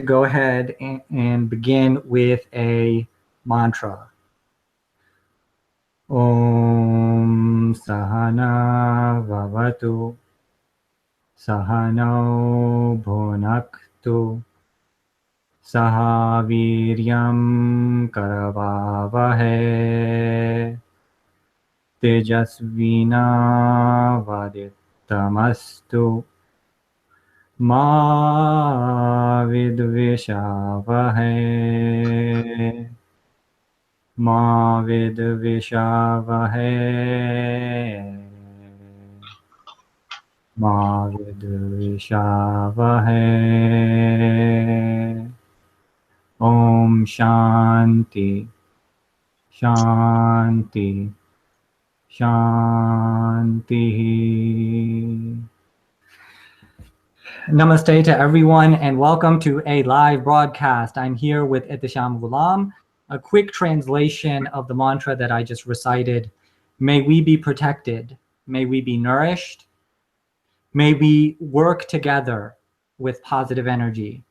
go ahead and begin with a mantra. Om Sahana Vavatu Sahano Bhunaktu Sahaviryam Karavavahe Tejasvina Vaditamastu Ma Vidvishavahe Ma Vidvishavahe Ma Vidvishavahe Om Shanti Shanti Shanti. Namaste to everyone and welcome to a live broadcast. I'm here with Ehteshaam Gulam. A quick translation of the mantra that I just recited. May we be protected. May we be nourished. May we work together with positive energy.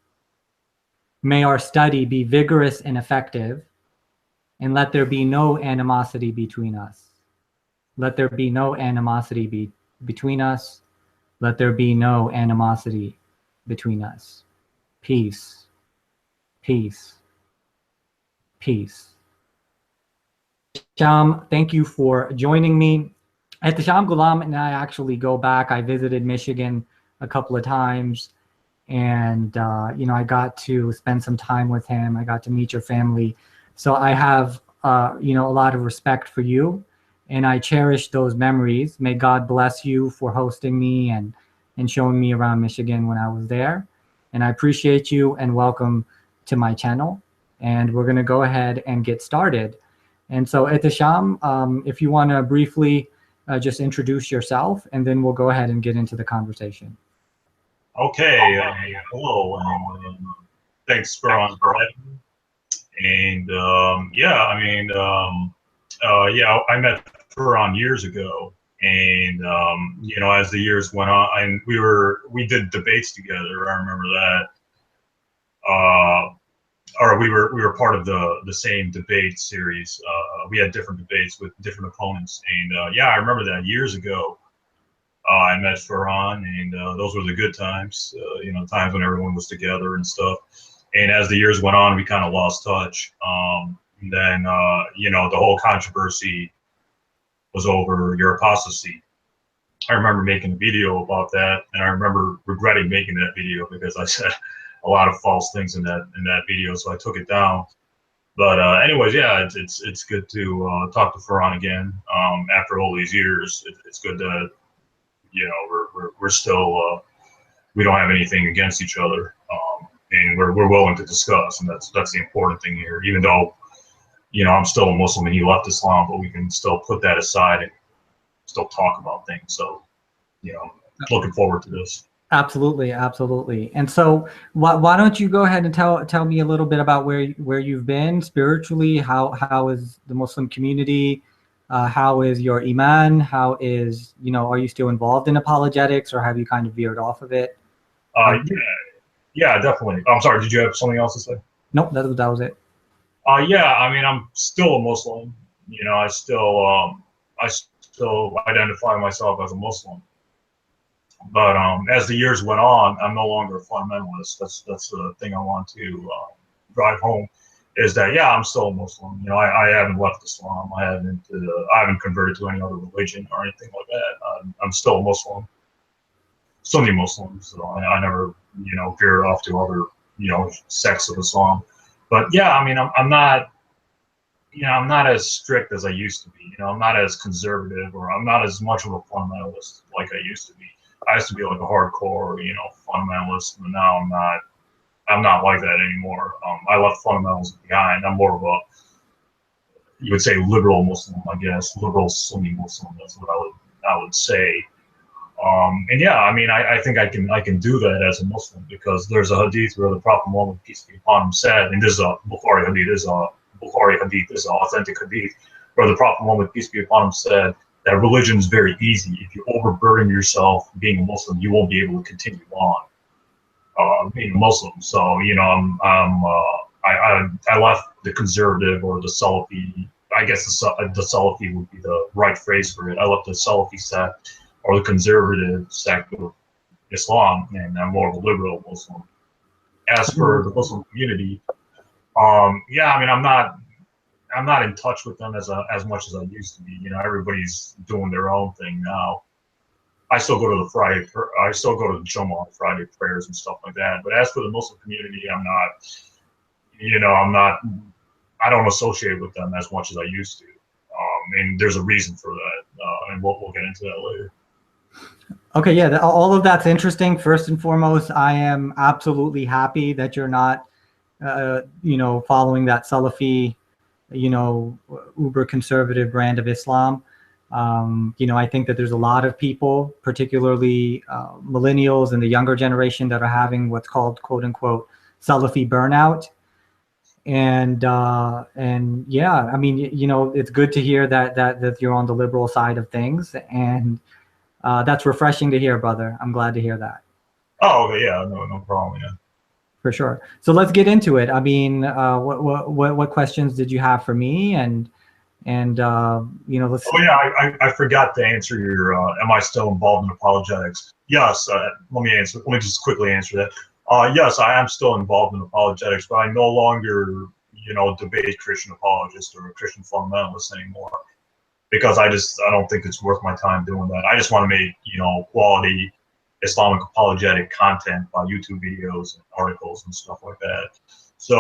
May our study be vigorous and effective. And let there be no animosity between us. Let there be no animosity between us. Let there be no animosity between us. Peace, peace, peace. Ehteshaam, thank you for joining me. Ehteshaam Gulam and I actually go back. I visited Michigan a couple of times, and I got to spend some time with him. I got to meet your family. So I have a lot of respect for you, and I cherish those memories. May God bless you for hosting me and showing me around Michigan when I was there. And I appreciate you and welcome to my channel. And we're going to go ahead and get started. And so Ehteshaam, if you want to briefly just introduce yourself, and then we'll go ahead and get into the conversation. Okay, hello, and thanks for having me. And I met Farhan years ago, and as the years went on, and we did debates together. I remember that, or we were part of the same debate series. We had different debates with different opponents, and I remember that years ago. I met Farhan, and those were the good times, times when everyone was together and stuff. And as the years went on, we kind of lost touch. Then, the whole controversy was over your apostasy. I remember making a video about that, and I remember regretting making that video because I said a lot of false things in that video, so I took it down. But anyways, yeah, it's good to talk to Farhan again after all these years. It's good to we're still we don't have anything against each other, and we're willing to discuss, and that's the important thing here. Even though I'm still a Muslim and he left Islam, but we can still put that aside and still talk about things. So looking forward to this. Absolutely, absolutely. And so why don't you go ahead and tell me a little bit about where you've been spiritually? How is the Muslim community? How is your iman? How is, are you still involved in apologetics, or have you kind of veered off of it? Yeah, definitely. I'm sorry, did you have something else to say? Nope, that was it. I'm still a Muslim. I still identify myself as a Muslim. But as the years went on, I'm no longer a fundamentalist. That's the thing I want to drive home. Is that I'm still a Muslim. I haven't left Islam. I haven't converted to any other religion or anything like that. I'm still a Muslim, Sunni Muslim. So I never veered off to other sects of Islam. But I'm not I'm not as strict as I used to be. I'm not as conservative, or I'm not as much of a fundamentalist like I used to be. I used to be like a hardcore fundamentalist, but now I'm not like that anymore. I left fundamentals behind. I'm more of a, you would say, liberal Muslim, I guess, liberal Sunni Muslim. That's what I would say. I think I can do that as a Muslim, because there's a hadith where the Prophet Muhammad, peace be upon him, said, and this is a Bukhari hadith, this is an authentic hadith, where the Prophet Muhammad, peace be upon him, said that religion is very easy. If you overburden yourself being a Muslim, you won't be able to continue on. being a Muslim. So I left the conservative or the Salafi. I guess the Salafi would be the right phrase for it. I left the Salafi sect or the conservative sect of Islam, and I'm more of a liberal Muslim. As for the Muslim community, yeah, I mean, I'm not in touch with them as much as I used to be. Everybody's doing their own thing now. I still go to the I still go to the Jummah Friday prayers and stuff like that. But as for the Muslim community, I'm not. I don't associate with them as much as I used to. And there's a reason for that, and we'll get into that later. Okay, yeah, all of that's interesting. First and foremost, I am absolutely happy that you're not, following that Salafi, uber conservative brand of Islam. I think that there's a lot of people, particularly millennials and the younger generation, that are having what's called "quote unquote" Salafi burnout. And yeah, I mean, it's good to hear that you're on the liberal side of things, and that's refreshing to hear, brother. I'm glad to hear that. Oh, okay, yeah, no problem. Yeah, for sure. So let's get into it. I mean, what questions did you have for me? And let's. Oh yeah, I forgot to answer your. Am I still involved in apologetics? Yes. Let me just quickly answer that. Yes, I am still involved in apologetics, but I no longer, debate Christian apologists or Christian fundamentalists anymore, because I don't think it's worth my time doing that. I just want to make, quality Islamic apologetic content by YouTube videos and articles and stuff like that. So,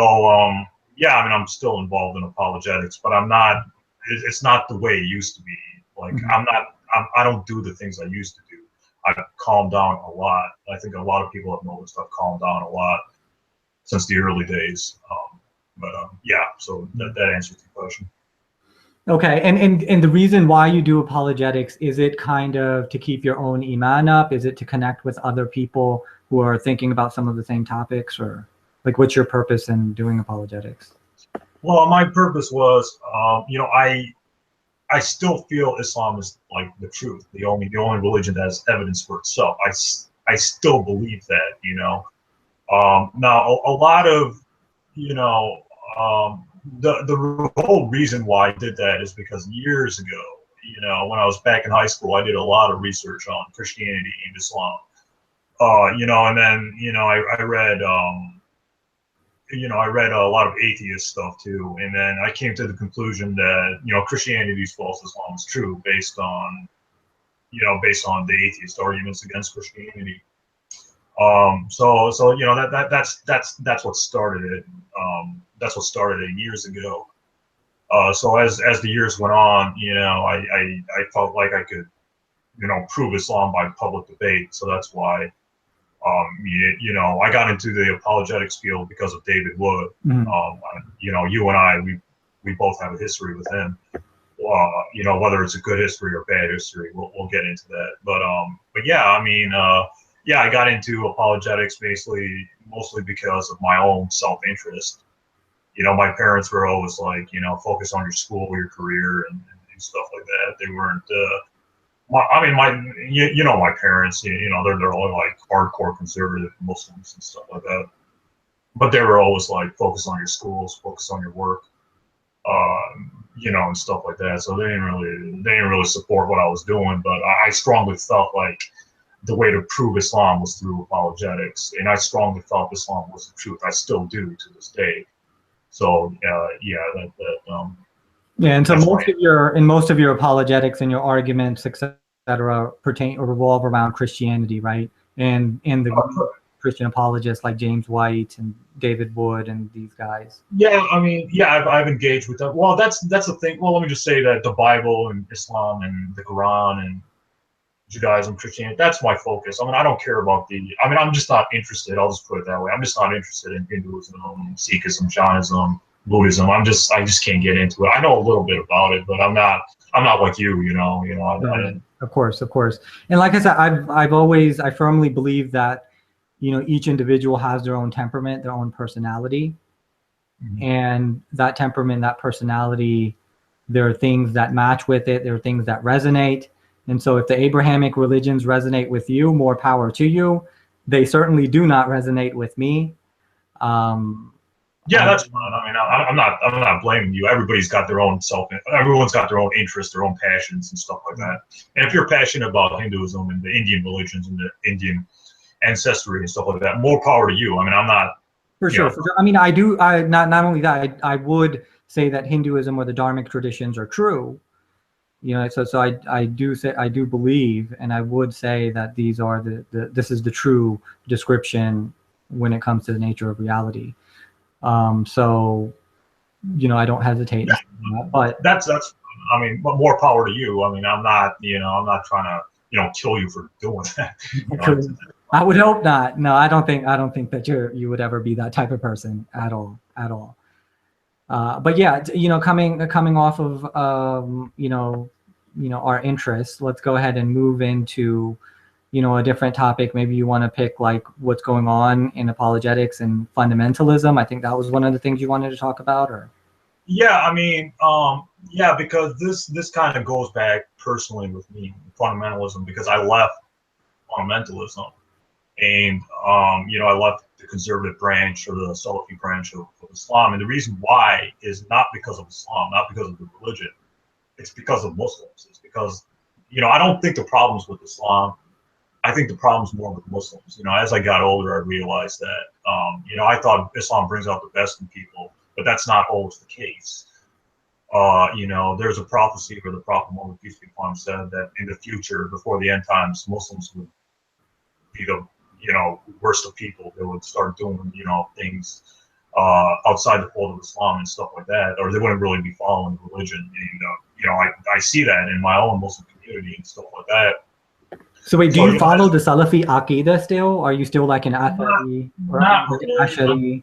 yeah, I mean, I'm still involved in apologetics, but I'm not. It's not the way it used to be. Like, I don't do the things I used to do. I've calmed down a lot. I think a lot of people have noticed I've calmed down a lot since the early days. Yeah, so that answers the question. Okay, and the reason why you do apologetics, is it kind of to keep your own iman up? Is it to connect with other people who are thinking about some of the same topics? Or like, what's your purpose in doing apologetics? Well, my purpose was, I still feel Islam is like the truth, the only religion that has evidence for itself. I still believe that, now a lot of, the whole reason why I did that is because years ago, when I was back in high school, I did a lot of research on Christianity and Islam, and then, I read, I read a lot of atheist stuff too, and then I came to the conclusion that Christianity is false, Islam is true, based on the atheist arguments against Christianity. So that's what started it. That's what started it years ago. So as the years went on, I felt like I could prove Islam by public debate. So that's why. I got into the apologetics field because of David Wood. You and I, we both have a history with him. Whether it's a good history or bad history, we'll get into that. But yeah, I mean, yeah, I got into apologetics mostly because of my own self-interest. My parents were always like, focus on your school, your career, and stuff like that. They weren't. My parents, they're all like hardcore conservative Muslims and stuff like that. But they were always like, focus on your schools, focus on your work, and stuff like that. So they didn't really support what I was doing. But I strongly felt like the way to prove Islam was through apologetics, and I strongly felt Islam was the truth. I still do to this day. So yeah, yeah, and so most of your apologetics and your arguments, etc., pertain or revolve around Christianity, right? And the Christian apologists like James White and David Wood and these guys. Yeah, I mean, yeah, I've engaged with them. Well, that's the thing. Well, let me just say that the Bible and Islam and the Quran and Judaism, Christianity, that's my focus. I mean, I don't care about I'm just not interested. I'll just put it that way. I'm just not interested in Hinduism, Sikhism, Jainism, Buddhism. I just can't get into it. I know a little bit about it, but I'm not like you, Of course. And like I said, I firmly believe that, each individual has their own temperament, their own personality. Mm-hmm. And that temperament, that personality, there are things that match with it. There are things that resonate. And so if the Abrahamic religions resonate with you, more power to you. They certainly do not resonate with me. Um, Yeah, that's fine. I mean, I'm not blaming you. Everybody's got their own everyone's got their own interests, their own passions and stuff like that. And if you're passionate about Hinduism and the Indian religions and the Indian ancestry and stuff like that, more power to you. I mean, I'm not. For sure, for sure. I mean, I do. Not only that, I would say that Hinduism or the Dharmic traditions are true. You know, so I do believe, and I would say that these are this is the true description when it comes to the nature of reality. So, you know, I don't hesitate. Yeah, but that's. I mean, more power to you. I mean, I'm not trying to kill you for doing that. I would hope not. No, I don't think that you would ever be that type of person at all. But yeah, you know, coming off of our interests, let's go ahead and move into a different topic. Maybe you want to pick like what's going on in apologetics and fundamentalism. I think that was one of the things you wanted to talk about, or yeah, I mean, because this kind of goes back personally with me, fundamentalism, because I left fundamentalism, and I left the conservative branch or the Salafi branch of Islam, and the reason why is not because of Islam, not because of the religion, it's because of Muslims. It's because I don't think the problem's with Islam. I think the problem's more with Muslims. As I got older, I realized that I thought Islam brings out the best in people, but that's not always the case. There's a prophecy where the Prophet Muhammad, peace be upon him, said that in the future, before the end times, Muslims would be the worst of people. They would start doing things outside the fold of Islam and stuff like that, or they wouldn't really be following religion. And I see that in my own Muslim community and stuff like that. So wait, do you follow the Salafi Aqidah still? Are you still like an Athari or Ashari?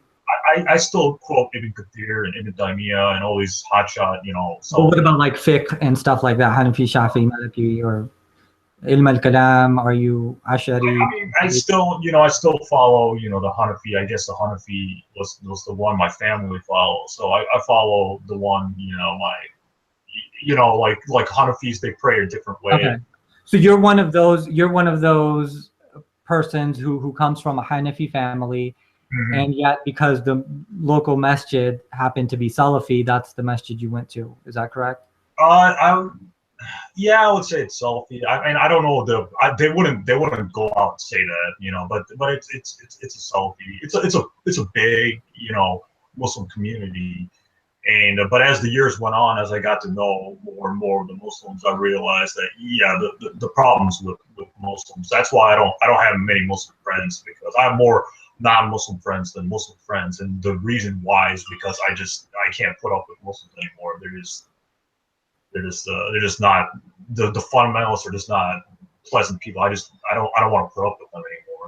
I still quote Ibn Kathir and Ibn Taymiyyah and all these hotshot, But what about like fiqh and stuff like that? Hanafi, Shafi, Maliki, or Ilm al-Kalam? Are you Ashari? I mean, I still follow, the Hanafi. I guess the Hanafi was the one my family followed. So I follow the one, like Hanafis, they pray a different way. Okay. So you're one of those persons who comes from a Hanafi family, mm-hmm. and yet because the local masjid happened to be Salafi, that's the masjid you went to. Is that correct? I would say it's Salafi. I mean, I don't know they wouldn't go out and say that, but it's a Salafi. It's a big Muslim community. And but as the years went on, as I got to know more and more of the Muslims, I realized that the problems with Muslims. That's why I don't have many Muslim friends, because I have more non-Muslim friends than Muslim friends. And the reason why is because I can't put up with Muslims anymore. They're just not the fundamentalists are just not pleasant people. I don't want to put up with them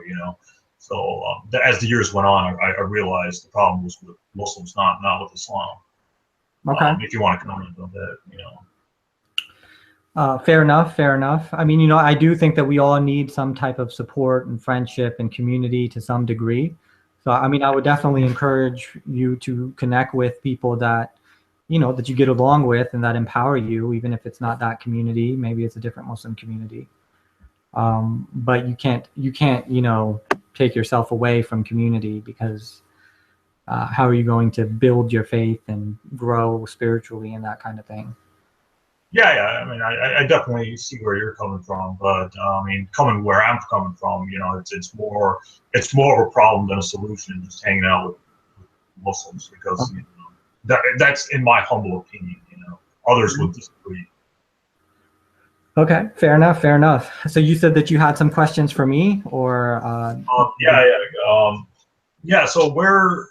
anymore. So as the years went on, I realized the problem was with Muslims, not with Islam. Okay. If you want to comment on that, Fair enough. I mean, I do think that we all need some type of support and friendship and community to some degree. So, I mean, I would definitely encourage you to connect with people that, that you get along with and that empower you, even if it's not that community. Maybe it's a different Muslim community. But you can't, take yourself away from community, because how are you going to build your faith and grow spiritually and that kind of thing? Yeah. I mean, I definitely see where you're coming from, but I mean, coming where I'm coming from, it's more of a problem than a solution. Just hanging out with Muslims, because that's in my humble opinion. Others would disagree. Okay, fair enough. So you said that you had some questions for me, or So we're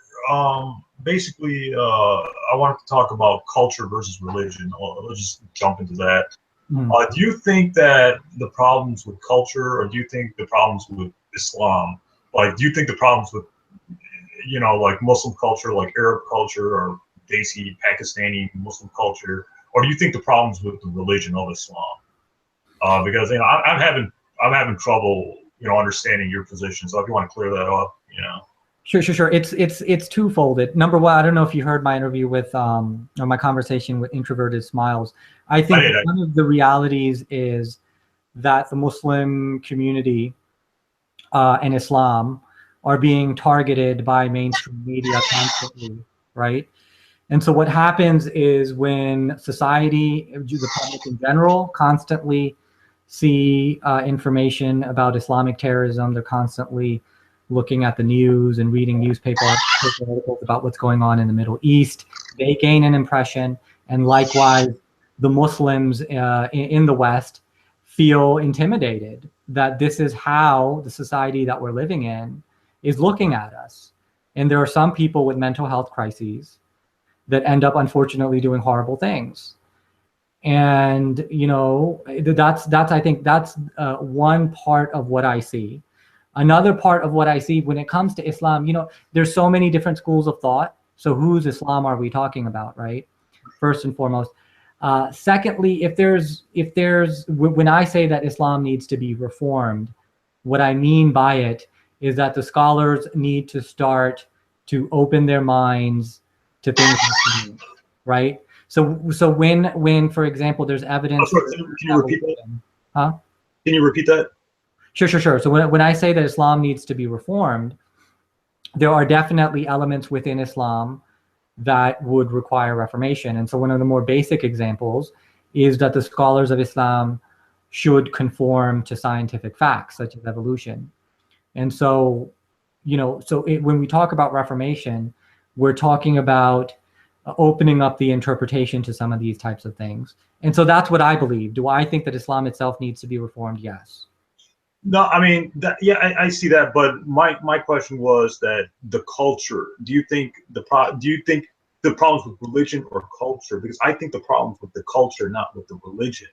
basically, I wanted to talk about culture versus religion. Let's just jump into that. Mm. Do you think that the problems with culture, or do you think the problems with Islam, like, do you think the problems with, like Muslim culture, like Arab culture, or Desi, Pakistani Muslim culture, or do you think the problems with the religion of Islam? Because I'm having trouble, understanding your position. So if you want to clear that up, Sure. It's twofold. Number one, I don't know if you heard my interview with or my conversation with Introverted Smiles. I think one of the realities is that the Muslim community and Islam are being targeted by mainstream media constantly, right? And so what happens is when society, the public in general, constantly see information about Islamic terrorism, they're constantly looking at the news and reading newspaper articles about what's going on in the Middle East. They gain an impression, and likewise, the Muslims in the West feel intimidated that this is how the society that we're living in is looking at us. And there are some people with mental health crises that end up unfortunately doing horrible things. And that's I think that's one part of what I see. Another part of what I see when it comes to Islam, there's so many different schools of thought. So whose Islam are we talking about, right? First and foremost. Secondly, when I say that Islam needs to be reformed, what I mean by it is that the scholars need to start to open their minds to things like things, right? So when for example there's evidence. Sorry, can you repeat that? Huh? Can you repeat that? Sure. So when I say that Islam needs to be reformed, there are definitely elements within Islam that would require reformation. And so one of the more basic examples is that the scholars of Islam should conform to scientific facts such as evolution. And so, when we talk about reformation, we're talking about opening up the interpretation to some of these types of things. And so that's what I believe. Do I think that Islam itself needs to be reformed? Yes. No, I mean, I see that, but my question was that the culture. Do you think the problems with religion or culture? Because I think the problems with the culture, not with the religion.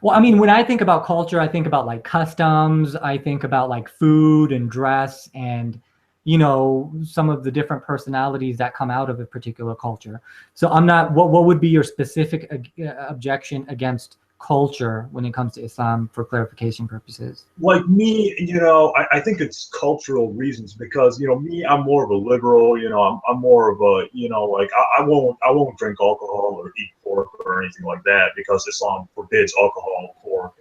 Well, I mean, when I think about culture, I think about like customs, I think about like food and dress and, some of the different personalities that come out of a particular culture. So I'm not, what would be your specific objection against culture when it comes to Islam for clarification purposes? Like me, I think it's cultural reasons because, me, I'm more of a liberal, I'm more of a, like I won't drink alcohol or eat pork or anything like that because Islam forbids alcohol, pork.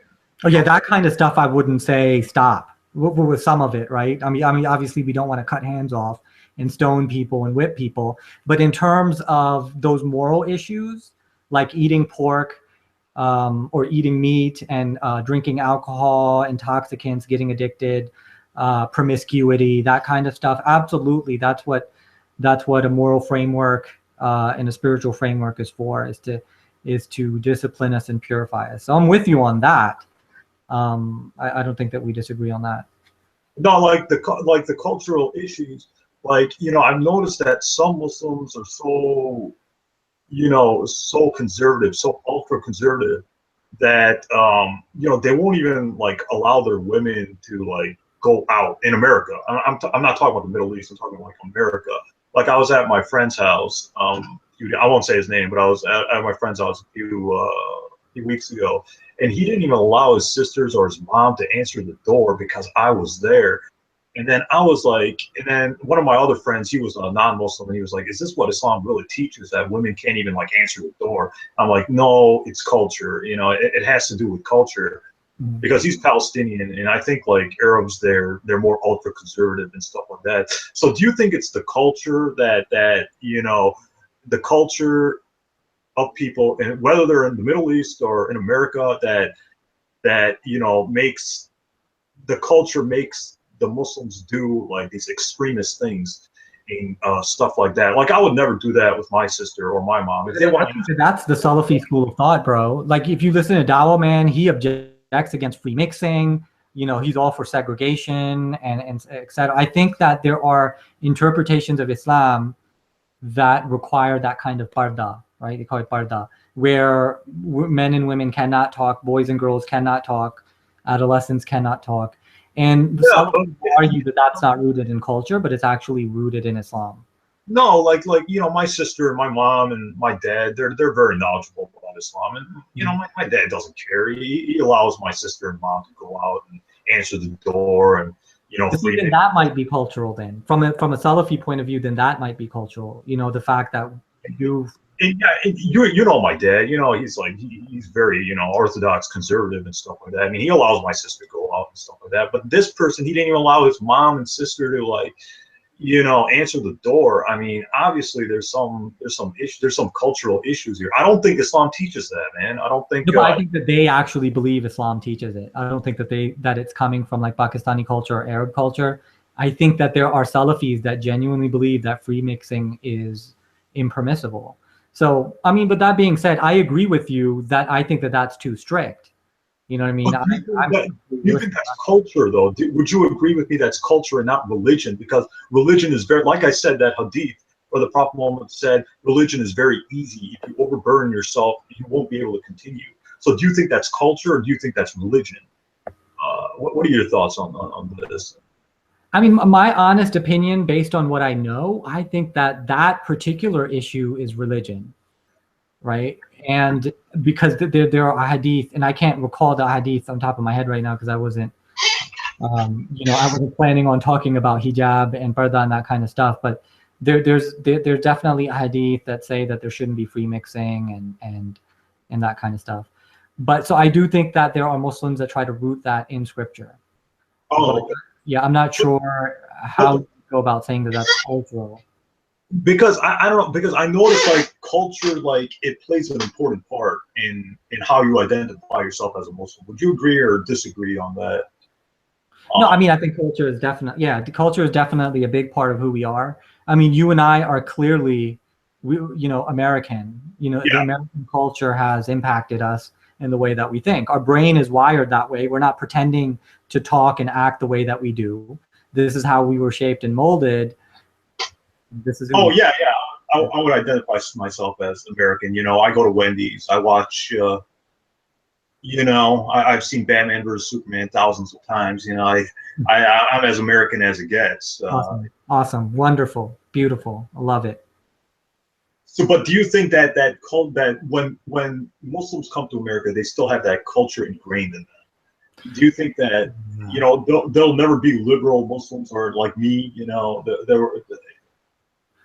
Oh yeah, that kind of stuff I wouldn't say stop with some of it, right? I mean, obviously we don't want to cut hands off and stone people and whip people, but in terms of those moral issues, like eating pork, or eating meat and drinking alcohol, intoxicants, getting addicted, promiscuity, that kind of stuff. Absolutely, that's what a moral framework and a spiritual framework is for, is to discipline us and purify us. So I'm with you on that. I don't think that we disagree on that. No, like the cultural issues. Like, I've noticed that some Muslims are so so conservative, so ultra conservative that they won't even like allow their women to like go out in America. I'm not talking about the Middle East. I'm talking like America. Like I was at my friend's house. I won't say his name, but I was at my friend's house a few weeks ago, and he didn't even allow his sisters or his mom to answer the door because I was there. And then I was like, and then one of my other friends, he was a non-Muslim, and he was like, is this what Islam really teaches, that women can't even like answer the door? I'm like, no, it's culture. It has to do with culture because he's Palestinian. And I think like Arabs, they're more ultra conservative and stuff like that. So do you think it's the culture that the culture of people, and whether they're in the Middle East or in America, that makes the culture makes the Muslims do like these extremist things and stuff like that? Like I would never do that with my sister or my mom. If they want to, that's the Salafi school of thought, bro. Like if you listen to Dawah, man, he objects against free mixing. He's all for segregation and etc. I think that there are interpretations of Islam that require that kind of parda, right? They call it parda, where men and women cannot talk, boys and girls cannot talk, adolescents cannot talk. And some people argue that that's not rooted in culture, but it's actually rooted in Islam. No, like my sister and my mom and my dad, they're very knowledgeable about Islam, and my dad doesn't care. He allows my sister and mom to go out and answer the door, and then that might be cultural. Then from a Salafi point of view, then that might be cultural. The fact that you do. and yeah, and you know my dad. You know, he's like he's very orthodox, conservative, and stuff like that. I mean, he allows my sister to go out and stuff like that. But this person, he didn't even allow his mom and sister to like answer the door. I mean, obviously there's some cultural issues here. I don't think Islam teaches that, man. I don't think. No, but I think that they actually believe Islam teaches it. I don't think that it's coming from like Pakistani culture or Arab culture. I think that there are Salafis that genuinely believe that free mixing is impermissible. So, I mean, but that being said, I agree with you that I think that that's too strict. You know what I mean? You think that's culture, though? Would you agree with me that's culture and not religion? Because religion is very, like I said, that hadith or the Prophet Muhammad said, religion is very easy. If you overburden yourself, you won't be able to continue. So do you think that's culture or do you think that's religion? What are your thoughts on this? I mean, my honest opinion, based on what I know, I think that that particular issue is religion, right? And because there are hadith, and I can't recall the hadith on top of my head right now because I wasn't, I wasn't planning on talking about hijab and parda and that kind of stuff. But there's definitely a hadith that say that there shouldn't be free mixing and that kind of stuff. But so I do think that there are Muslims that try to root that in scripture. Oh, okay. Yeah, I'm not sure how you go about saying that that's cultural. Because I don't know, because I noticed like culture, like it plays an important part in how you identify yourself as a Muslim. Would you agree or disagree on that? No, I mean, I think culture is definitely, the culture is definitely a big part of who we are. I mean, you and I are clearly, American. The American culture has impacted us in the way that we think. Our brain is wired that way. We're not pretending to talk and act the way that we do. This is how we were shaped and molded. This is. Oh yeah. I would identify myself as American. I go to Wendy's. I watch. I've seen Batman vs Superman thousands of times. I'm as American as it gets. Awesome, wonderful, beautiful. I love it. So, but do you think that when Muslims come to America, they still have that culture ingrained in them? Do you think that they'll never be liberal Muslims or like me?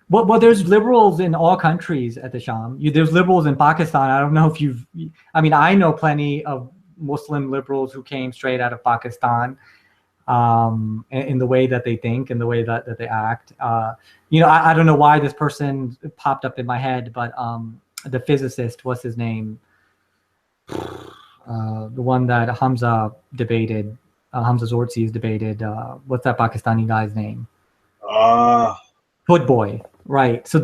Well, there's liberals in all countries at Ehteshaam. There's liberals in Pakistan. I don't know if I know plenty of Muslim liberals who came straight out of Pakistan, in the way that they think and the way that they act. I don't know why this person popped up in my head, but the physicist, what's his name? The one that Hamza debated, Hamza Zortsi's debated. What's that Pakistani guy's name? Hood boy. Right. So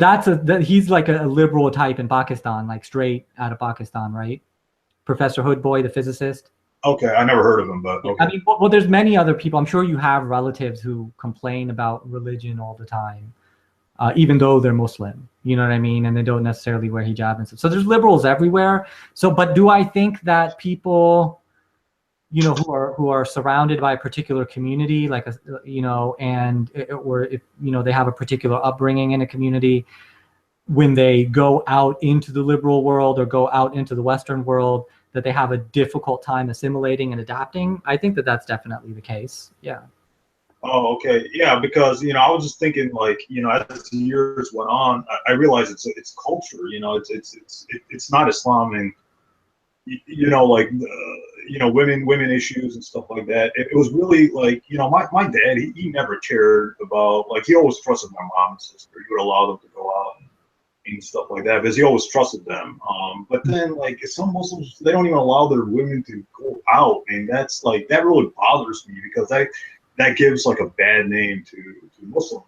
he's like a liberal type in Pakistan, like straight out of Pakistan, right? Professor Hood boy, the physicist. Okay, I never heard of him, but okay. I mean, well, there's many other people. I'm sure you have relatives who complain about religion all the time, even though they're Muslim. You know what I mean? And they don't necessarily wear hijab and stuff. So there's liberals everywhere. So, but do I think that people, who are surrounded by a particular community, like and or if they have a particular upbringing in a community, when they go out into the liberal world or go out into the Western world, that they have a difficult time assimilating and adapting? I think that that's definitely the case. Yeah. Oh, okay. Yeah, because I was just thinking, like, as the years went on, I realized it's culture. It's not Islam, and women issues and stuff like that. It was really like, my dad, he never cared about, like, he always trusted my mom and sister. He would allow them to go out and stuff like that because he always trusted them. But then, like, some Muslims, they don't even allow their women to go out, and that's like, that really bothers me because that gives like a bad name to Muslims.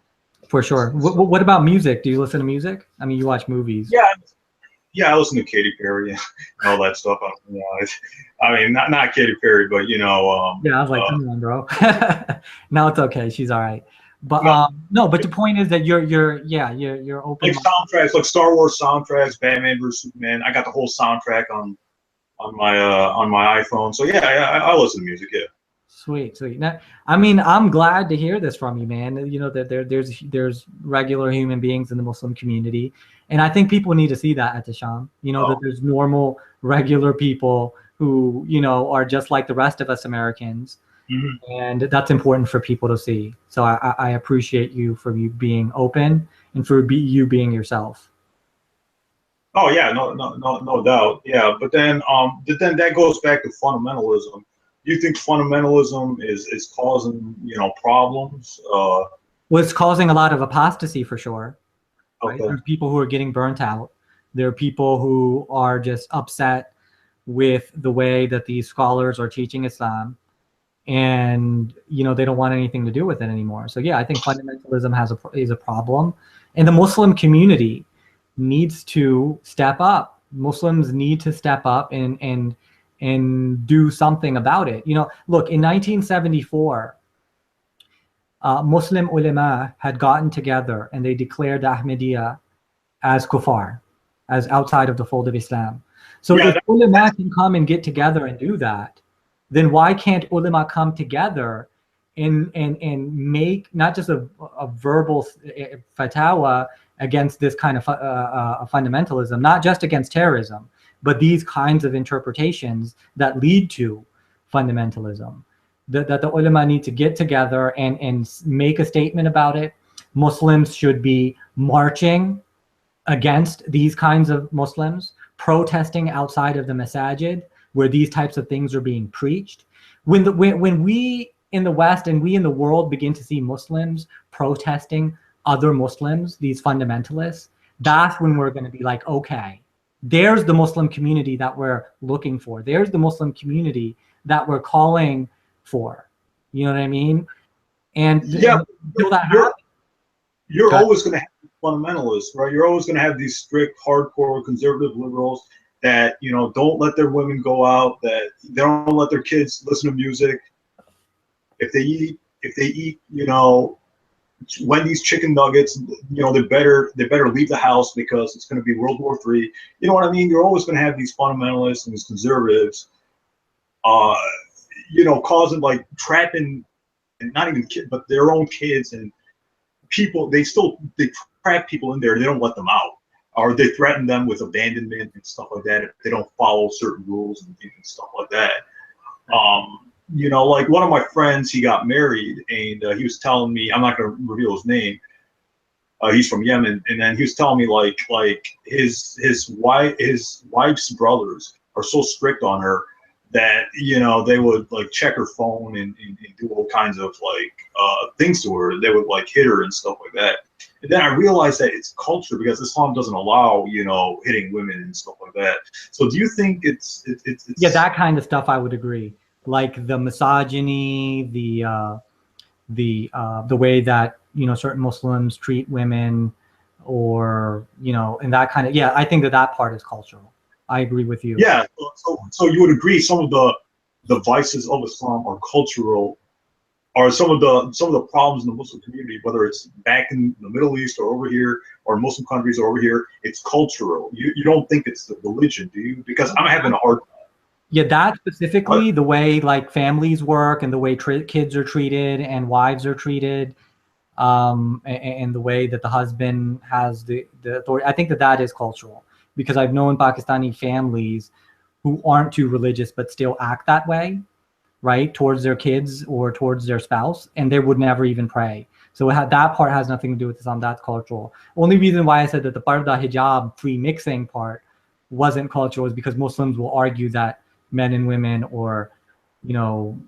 For sure. What about music? Do you listen to music? I mean, you watch movies. Yeah, I listen to Katy Perry and all that stuff. I mean, not Katy Perry, but yeah, I was like, come on, bro. No, it's okay. She's all right. But no, but the point is that you're open. Like soundtracks, like Star Wars soundtracks, Batman vs Superman. I got the whole soundtrack on my iPhone. So yeah, I listen to music. Yeah. Sweet. Now, I mean, I'm glad to hear this from you, man. That there's regular human beings in the Muslim community, and I think people need to see that at Ehteshaam. That there's normal, regular people who are just like the rest of us Americans, and that's important for people to see. So I appreciate you for you being open and for you being yourself. Oh yeah, no doubt. Yeah, but then that goes back to fundamentalism. Do you think fundamentalism is causing, problems? Was causing a lot of apostasy for sure, right? Okay. There's people who are getting burnt out. There are people who are just upset with the way that these scholars are teaching Islam, and they don't want anything to do with it anymore. So yeah, I think fundamentalism is a problem, and the Muslim community needs to step up. Muslims need to step up and do something about it. Look, in 1974, Muslim ulama had gotten together and they declared Ahmadiyya as kuffar, as outside of the fold of Islam. So Yeah, if ulama can come and get together and do that, then why can't ulama come together and make not just a verbal fatwa against this kind of fundamentalism, not just against terrorism, but these kinds of interpretations that lead to fundamentalism? That the ulama need to get together and make a statement about it. Muslims should be marching against these kinds of Muslims, protesting outside of the masajid where these types of things are being preached. When we in the West and we in the world begin to see Muslims protesting other Muslims, these fundamentalists, that's when we're going to be like, okay, there's the Muslim community that we're looking for. There's the Muslim community that we're calling for. You know what I mean? And yeah. until that You're happens, you're always going to have fundamentalists, right? You're always going to have these strict, hardcore, conservative liberals that don't let their women go out, that they don't let their kids listen to music. If they eat, Wendy's chicken nuggets, they better leave the house because it's going to be World War III. You know what I mean? You're always going to have these fundamentalists and these conservatives, uh, causing like trapping, and not even kids, but their own kids and people. They trap people in there. They don't let them out, or they threaten them with abandonment and stuff like that if they don't follow certain rules and stuff like that. Like one of my friends, he got married, and he was telling me, I'm not going to reveal his name. He's from Yemen, and then he was telling me like his wife's brothers are so strict on her that they would like check her phone and do all kinds of like things to her. They would like hit her and stuff like that. And then I realized that it's culture because Islam doesn't allow hitting women and stuff like that. So do you think it's yeah, that kind of stuff I would agree. Like the misogyny, the way that certain Muslims treat women, or and that kind of, yeah, I think that part is cultural. I agree with you. Yeah, so you would agree some of the vices of Islam are cultural, or some of the problems in the Muslim community, whether it's back in the Middle East or over here, or Muslim countries or over here, it's cultural. You don't think it's the religion, do you? Because I'm having a hard time. Yeah, that specifically, What? the way like families work and the way kids are treated and wives are treated, and the way that the husband has the authority. I think that is cultural, because I've known Pakistani families who aren't too religious but still act that way, right, towards their kids or towards their spouse, and they would never even pray. So that part has nothing to do with Islam. That's cultural. Only reason why I said that the part of the hijab free mixing part wasn't cultural is because Muslims will argue that men and women, or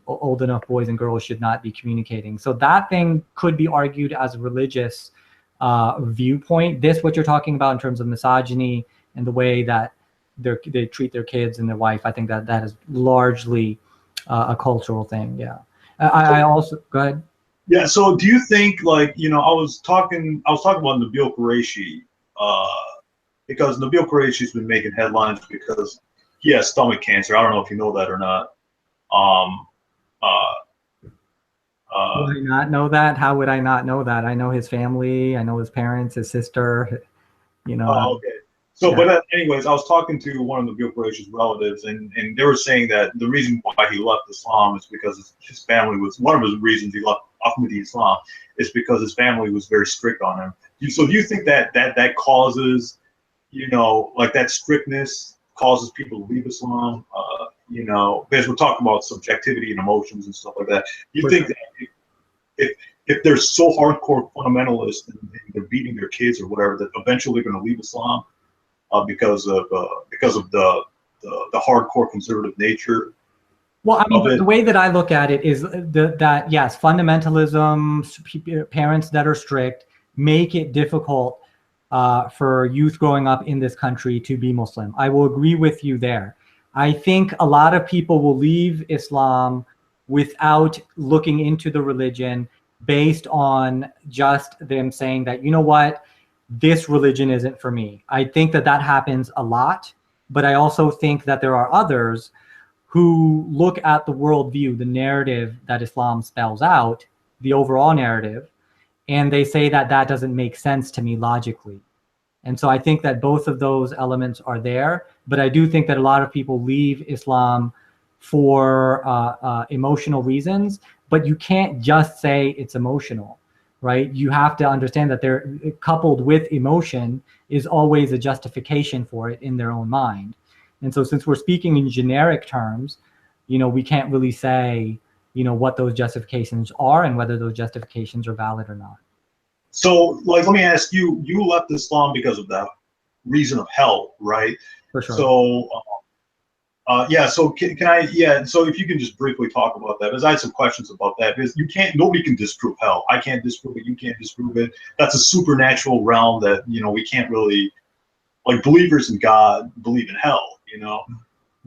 old enough boys and girls, should not be communicating. So that thing could be argued as a religious viewpoint. What you're talking about in terms of misogyny and the way that they treat their kids and their wife, I think that is largely a cultural thing. Yeah. I also, go ahead. Yeah. So do you think like I was talking about Nabil Qureshi, uh, because Nabil Qureshi's been making headlines because he has stomach cancer. I don't know if you know that or not. Um, uh, uh, Would I not know that? How would I not know that? I know his family. I know his parents, his sister. okay. So, Yeah. but anyways, I was talking to one of Nabil Qureshi's relatives, and they were saying that the reason why he left Islam is because his family was one of his reasons he left Ahmadi Islam is because his family was very strict on him. So, do you think that causes, like that strictness causes people to leave Islam? Because we're talking about subjectivity and emotions and stuff like that. Do you think that if they're so hardcore fundamentalist and they're beating their kids or whatever, that eventually they're going to leave Islam? because of the hardcore conservative nature Well, I mean, of it. the way that I look at it is that yes, fundamentalism, parents that are strict make it difficult for youth growing up in this country to be Muslim. I will agree with you there. I think a lot of people will leave Islam without looking into the religion based on just them saying that, you know what, this religion isn't for me. I think that that happens a lot, but I also think that there are others who look at the worldview, the narrative that Islam spells out, the overall narrative, and they say that that doesn't make sense to me logically. And so I think that both of those elements are there, but I do think that a lot of people leave Islam for emotional reasons, but you can't just say it's emotional, right? You have to understand that they're coupled with emotion is always a justification for it in their own mind. And so since we're speaking in generic terms, we can't really say, what those justifications are and whether those justifications are valid or not. So, like, let me ask you: you left Islam because of that reason of hell, right? For sure. So, yeah. So, can I? Yeah. So, if you can just briefly talk about that, because I had some questions about that. Because nobody can disprove hell. I can't disprove it. You can't disprove it. That's a supernatural realm that we can't really, like, believers in God believe in hell,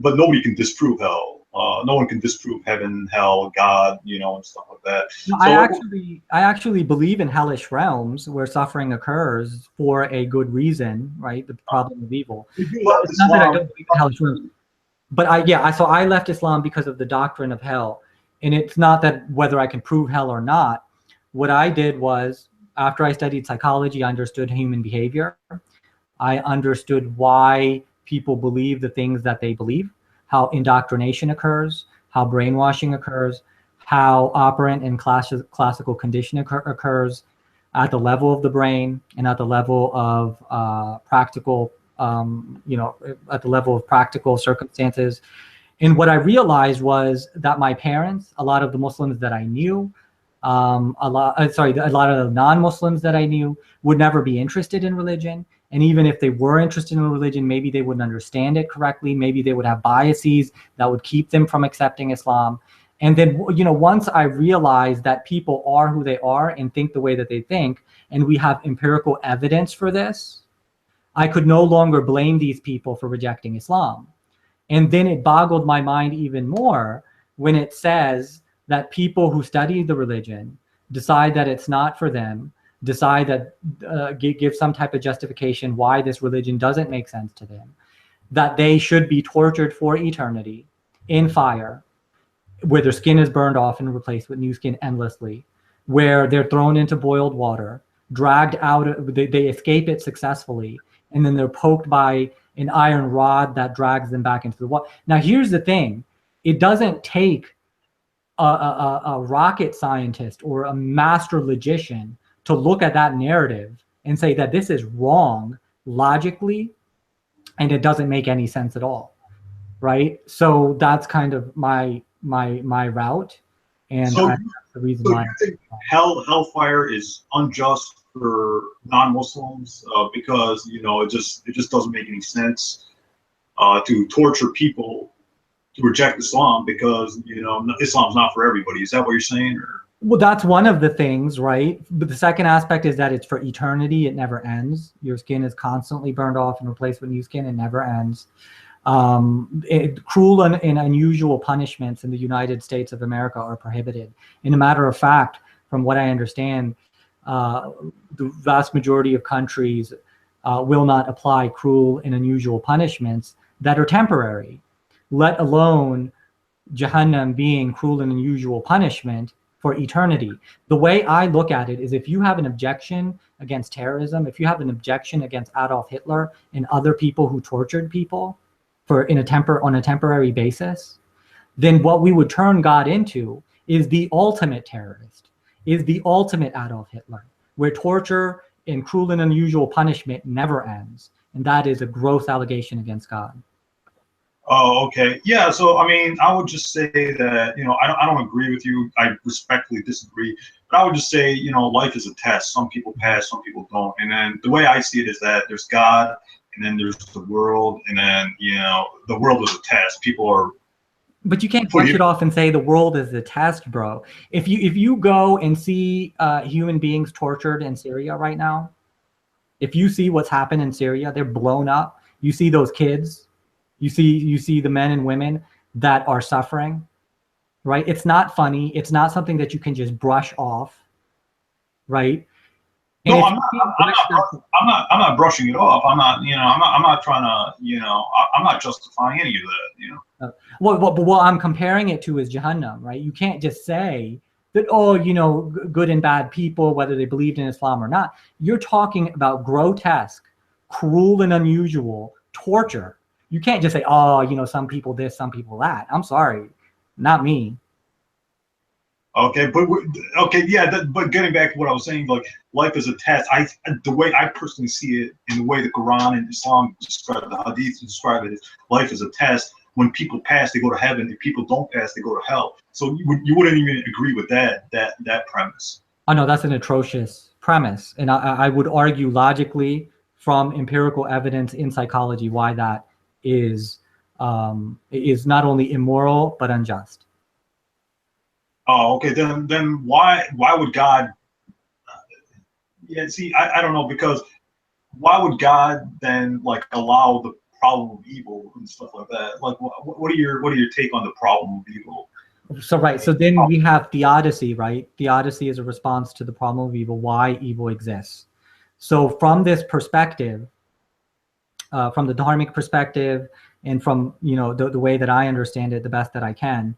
but nobody can disprove hell. No one can disprove heaven, hell, God, and stuff like that. No, I actually believe in hellish realms where suffering occurs for a good reason, right? The problem of evil. Well, it's not that I don't believe in hellish realms, but so I left Islam because of the doctrine of hell, and it's not that whether I can prove hell or not. What I did was, after I studied psychology, I understood human behavior. I understood why people believe the things that they believe, how indoctrination occurs, how brainwashing occurs, how operant and classical conditioning occurs at the level of the brain and at the level of practical, at the level of practical circumstances. And what I realized was that my parents, a lot of the Muslims that I knew, a lot of the non-Muslims that I knew would never be interested in religion. And even if they were interested in religion, maybe they wouldn't understand it correctly. Maybe they would have biases that would keep them from accepting Islam. And then, once I realized that people are who they are and think the way that they think, and we have empirical evidence for this, I could no longer blame these people for rejecting Islam. And then it boggled my mind even more when it says that people who study the religion decide that it's not for them, decide that give some type of justification why this religion doesn't make sense to them, that they should be tortured for eternity in fire, where their skin is burned off and replaced with new skin endlessly, where they're thrown into boiled water, dragged out, they escape it successfully, and then they're poked by an iron rod that drags them back into the water. Now, here's the thing. It doesn't take a rocket scientist or a master logician to look at that narrative and say that this is wrong logically, and it doesn't make any sense at all, right? So that's kind of my route, and so, that's the reason so why. you think hellfire is unjust for non-Muslims because it just doesn't make any sense to torture people to reject Islam because Islam's not for everybody. Is that what you're saying? Or? Well, that's one of the things, right? But the second aspect is that it's for eternity. It never ends. Your skin is constantly burned off and replaced with new skin. It never ends. Cruel and unusual punishments in the United States of America are prohibited. In a matter of fact, from what I understand, the vast majority of countries will not apply cruel and unusual punishments that are temporary, let alone Jahannam being cruel and unusual punishment for eternity. The way I look at it is, if you have an objection against terrorism, if you have an objection against Adolf Hitler and other people who tortured people on a temporary basis, then what we would turn God into is the ultimate terrorist, is the ultimate Adolf Hitler, where torture and cruel and unusual punishment never ends. And that is a gross allegation against God. Oh, okay. Yeah. So, I mean, I would just say that, I don't agree with you. I respectfully disagree. But I would just say, life is a test. Some people pass, some people don't. And then the way I see it is that there's God, and then there's the world, and then the world is a test. People are. But you can't brush it off and say the world is a test, bro. If you go and see human beings tortured in Syria right now, if you see what's happened in Syria, they're blown up. You see those kids, you see the men and women that are suffering, right? It's not funny. It's not something that you can just brush off, right? And no, I'm not brushing it off. I'm not trying to, I'm not justifying any of that, what I'm comparing it to is Jahannam, right? You can't just say that, oh, good and bad people, whether they believed in Islam or not. You're talking about grotesque, cruel and unusual torture. You can't just say, oh, some people this, some people that. I'm sorry, not me. Okay, but getting back to what I was saying, like life is a test. The way I personally see it, and the way the Quran and Islam describe the Hadith describe it, is life is a test. When people pass, they go to heaven. If people don't pass, they go to hell. So you wouldn't even agree with that premise. Oh no, that's an atrocious premise, and I would argue logically from empirical evidence in psychology why that is not only immoral but unjust. Oh, okay. Then why would God? Yeah, see, I don't know, because why would God then like allow the problem of evil and stuff like that? Like, what are your take on the problem of evil? So right, so then we have theodicy, right? Theodicy is a response to the problem of evil, why evil exists. So from this perspective, from the dharmic perspective, and from the way that I understand it, the best that I can,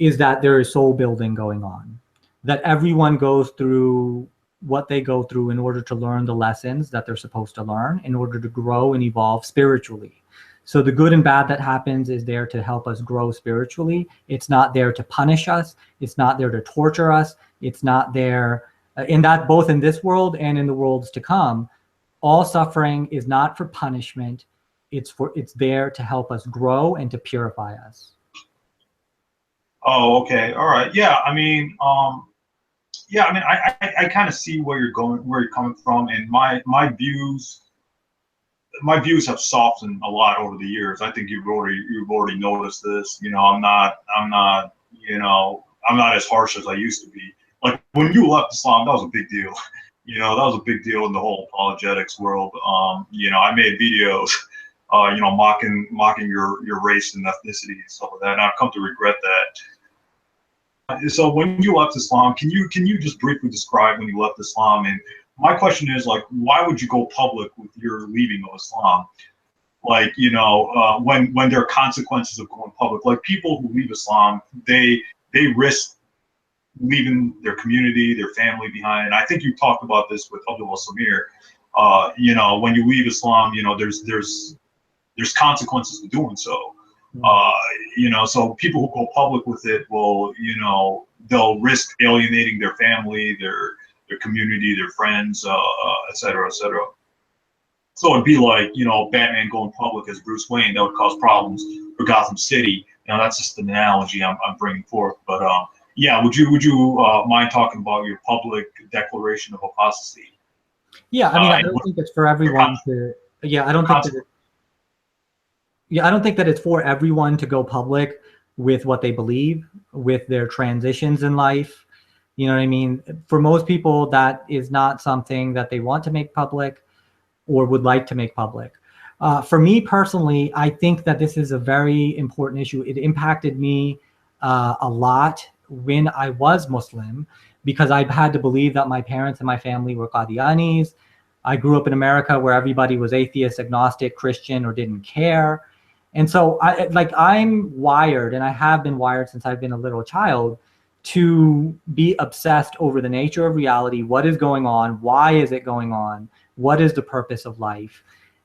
is that there is soul building going on, that everyone goes through what they go through in order to learn the lessons that they're supposed to learn in order to grow and evolve spiritually. So the good and bad that happens is there to help us grow spiritually. It's not there to punish us. It's not there to torture us. It's not there in that, both in this world and in the worlds to come. All suffering is not for punishment. It's there to help us grow and to purify us. Oh, okay, all right, yeah. I mean, I kind of see where you're coming from, and my views have softened a lot over the years. I think you've already noticed this. I'm not as harsh as I used to be. Like when you left Islam, that was a big deal. That was a big deal in the whole apologetics world. I made videos, mocking your race and ethnicity and stuff like that. And I've come to regret that. So when you left Islam, can you just briefly describe when you left Islam? And my question is, like, why would you go public with your leaving of Islam? Like, when there are consequences of going public, like people who leave Islam, they risk leaving their community, their family behind. And I think you talked about this with Abdullah Samir. When you leave Islam, there's consequences to doing so. So people who go public with it will, they'll risk alienating their family, their community, their friends, et cetera, et cetera. So it'd be like, Batman going public as Bruce Wayne. That would cause problems for Gotham City. That's just an analogy I'm bringing forth. But yeah, would you mind talking about your public declaration of apostasy? Yeah, I mean, I don't think it's for everyone to. Yeah, I don't think that. I don't think that it's for everyone to go public with what they believe, with their transitions in life. You know what I mean? For most people, that is not something that they want to make public or would like to make public. For me personally, I think that this is a very important issue. It impacted me a lot when I was Muslim, because I had to believe that my parents and my family were Qadianis. I grew up in America where everybody was atheist, agnostic, Christian, or didn't care. And so I'm wired, and I have been wired since I've been a little child, to be obsessed over the nature of reality. What is going on? Why is it going on? What is the purpose of life?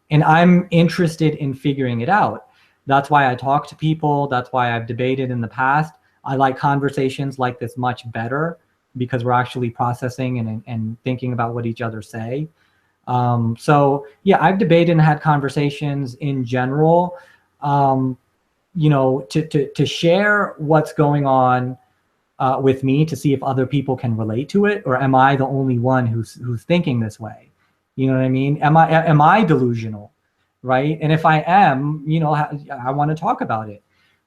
And I'm interested in figuring it out. That's why I talk to people. That's why I've debated in the past. I like conversations like this much better because we're actually processing and thinking about what each other say. So yeah, I've debated and had conversations in general, to share what's going on with me, to see if other people can relate to it, or am I the only one who's thinking this way? You know what I mean? Am I delusional? right? And if I am, I want to talk about it.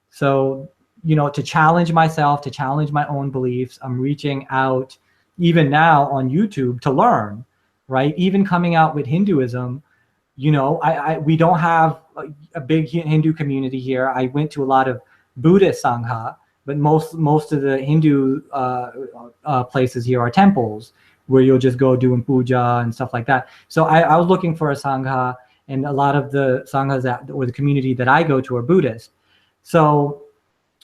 So, to challenge myself, to challenge my own beliefs, I'm reaching out even now on YouTube to learn, right? Even coming out with Hinduism, we don't have a big Hindu community here. I went to a lot of Buddhist sangha, but most of the Hindu places here are temples where you'll just go doing puja and stuff like that. So I was looking for a sangha, and a lot of the sanghas or the community that I go to are Buddhist. So,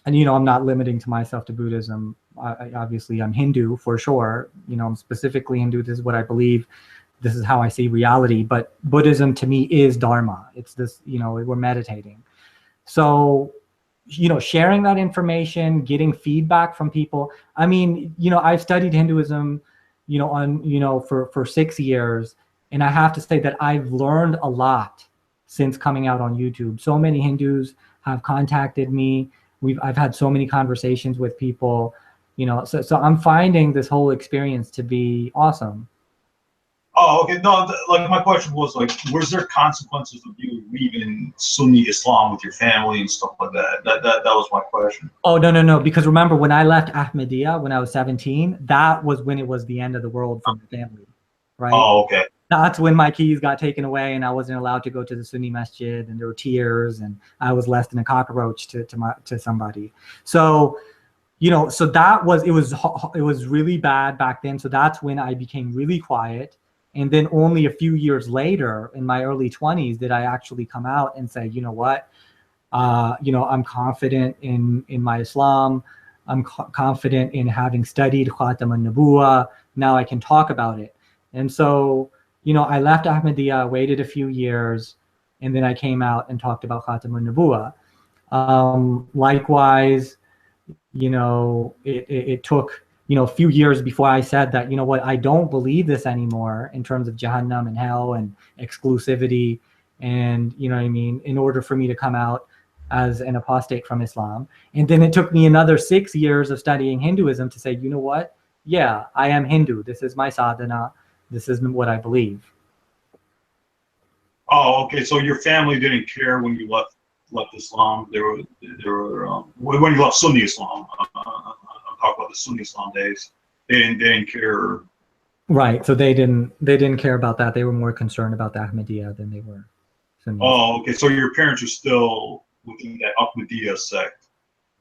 and I'm not limiting to myself to Buddhism. Obviously, I'm Hindu for sure. I'm specifically Hindu. This is what I believe. This is how I see reality. But Buddhism to me is Dharma. It's this, we're meditating. So, sharing that information, getting feedback from people. I mean, I've studied Hinduism, for 6 years. And I have to say that I've learned a lot since coming out on YouTube. So many Hindus have contacted me. I've had so many conversations with people, so I'm finding this whole experience to be awesome. Oh, okay. No, like my question was like, was there consequences of you leaving Sunni Islam with your family and stuff like that? That was my question. Oh, no. Because remember, when I left Ahmadiyya when I was 17, that was when it was the end of the world for my family, right? Oh, okay. That's when my keys got taken away and I wasn't allowed to go to the Sunni masjid, and there were tears, and I was less than a cockroach to somebody. So, so it was really bad back then. So that's when I became really quiet. And then only a few years later, in my early 20s, did I actually come out and say, you know what, I'm confident in my Islam. I'm confident in having studied Khatam al-Nubuwah. Now I can talk about it. And so, I left Ahmadiyya, waited a few years, and then I came out and talked about Khatam al-Nubuwah. Likewise, it took, a few years before I said that, what, I don't believe this anymore in terms of Jahannam and hell and exclusivity. And, what I mean, in order for me to come out as an apostate from Islam. And then it took me another 6 years of studying Hinduism to say, you know what? Yeah, I am Hindu. This is my sadhana. This is what I believe. Oh, okay. So your family didn't care when you left Islam. They were when you left Sunni Islam. I'm talking about the Sunni Islam days. They didn't care. Right. So they didn't care about that. They were more concerned about the Ahmadiyya than they were Sunni. Oh, okay. So your parents are still within that Ahmadiyya sect.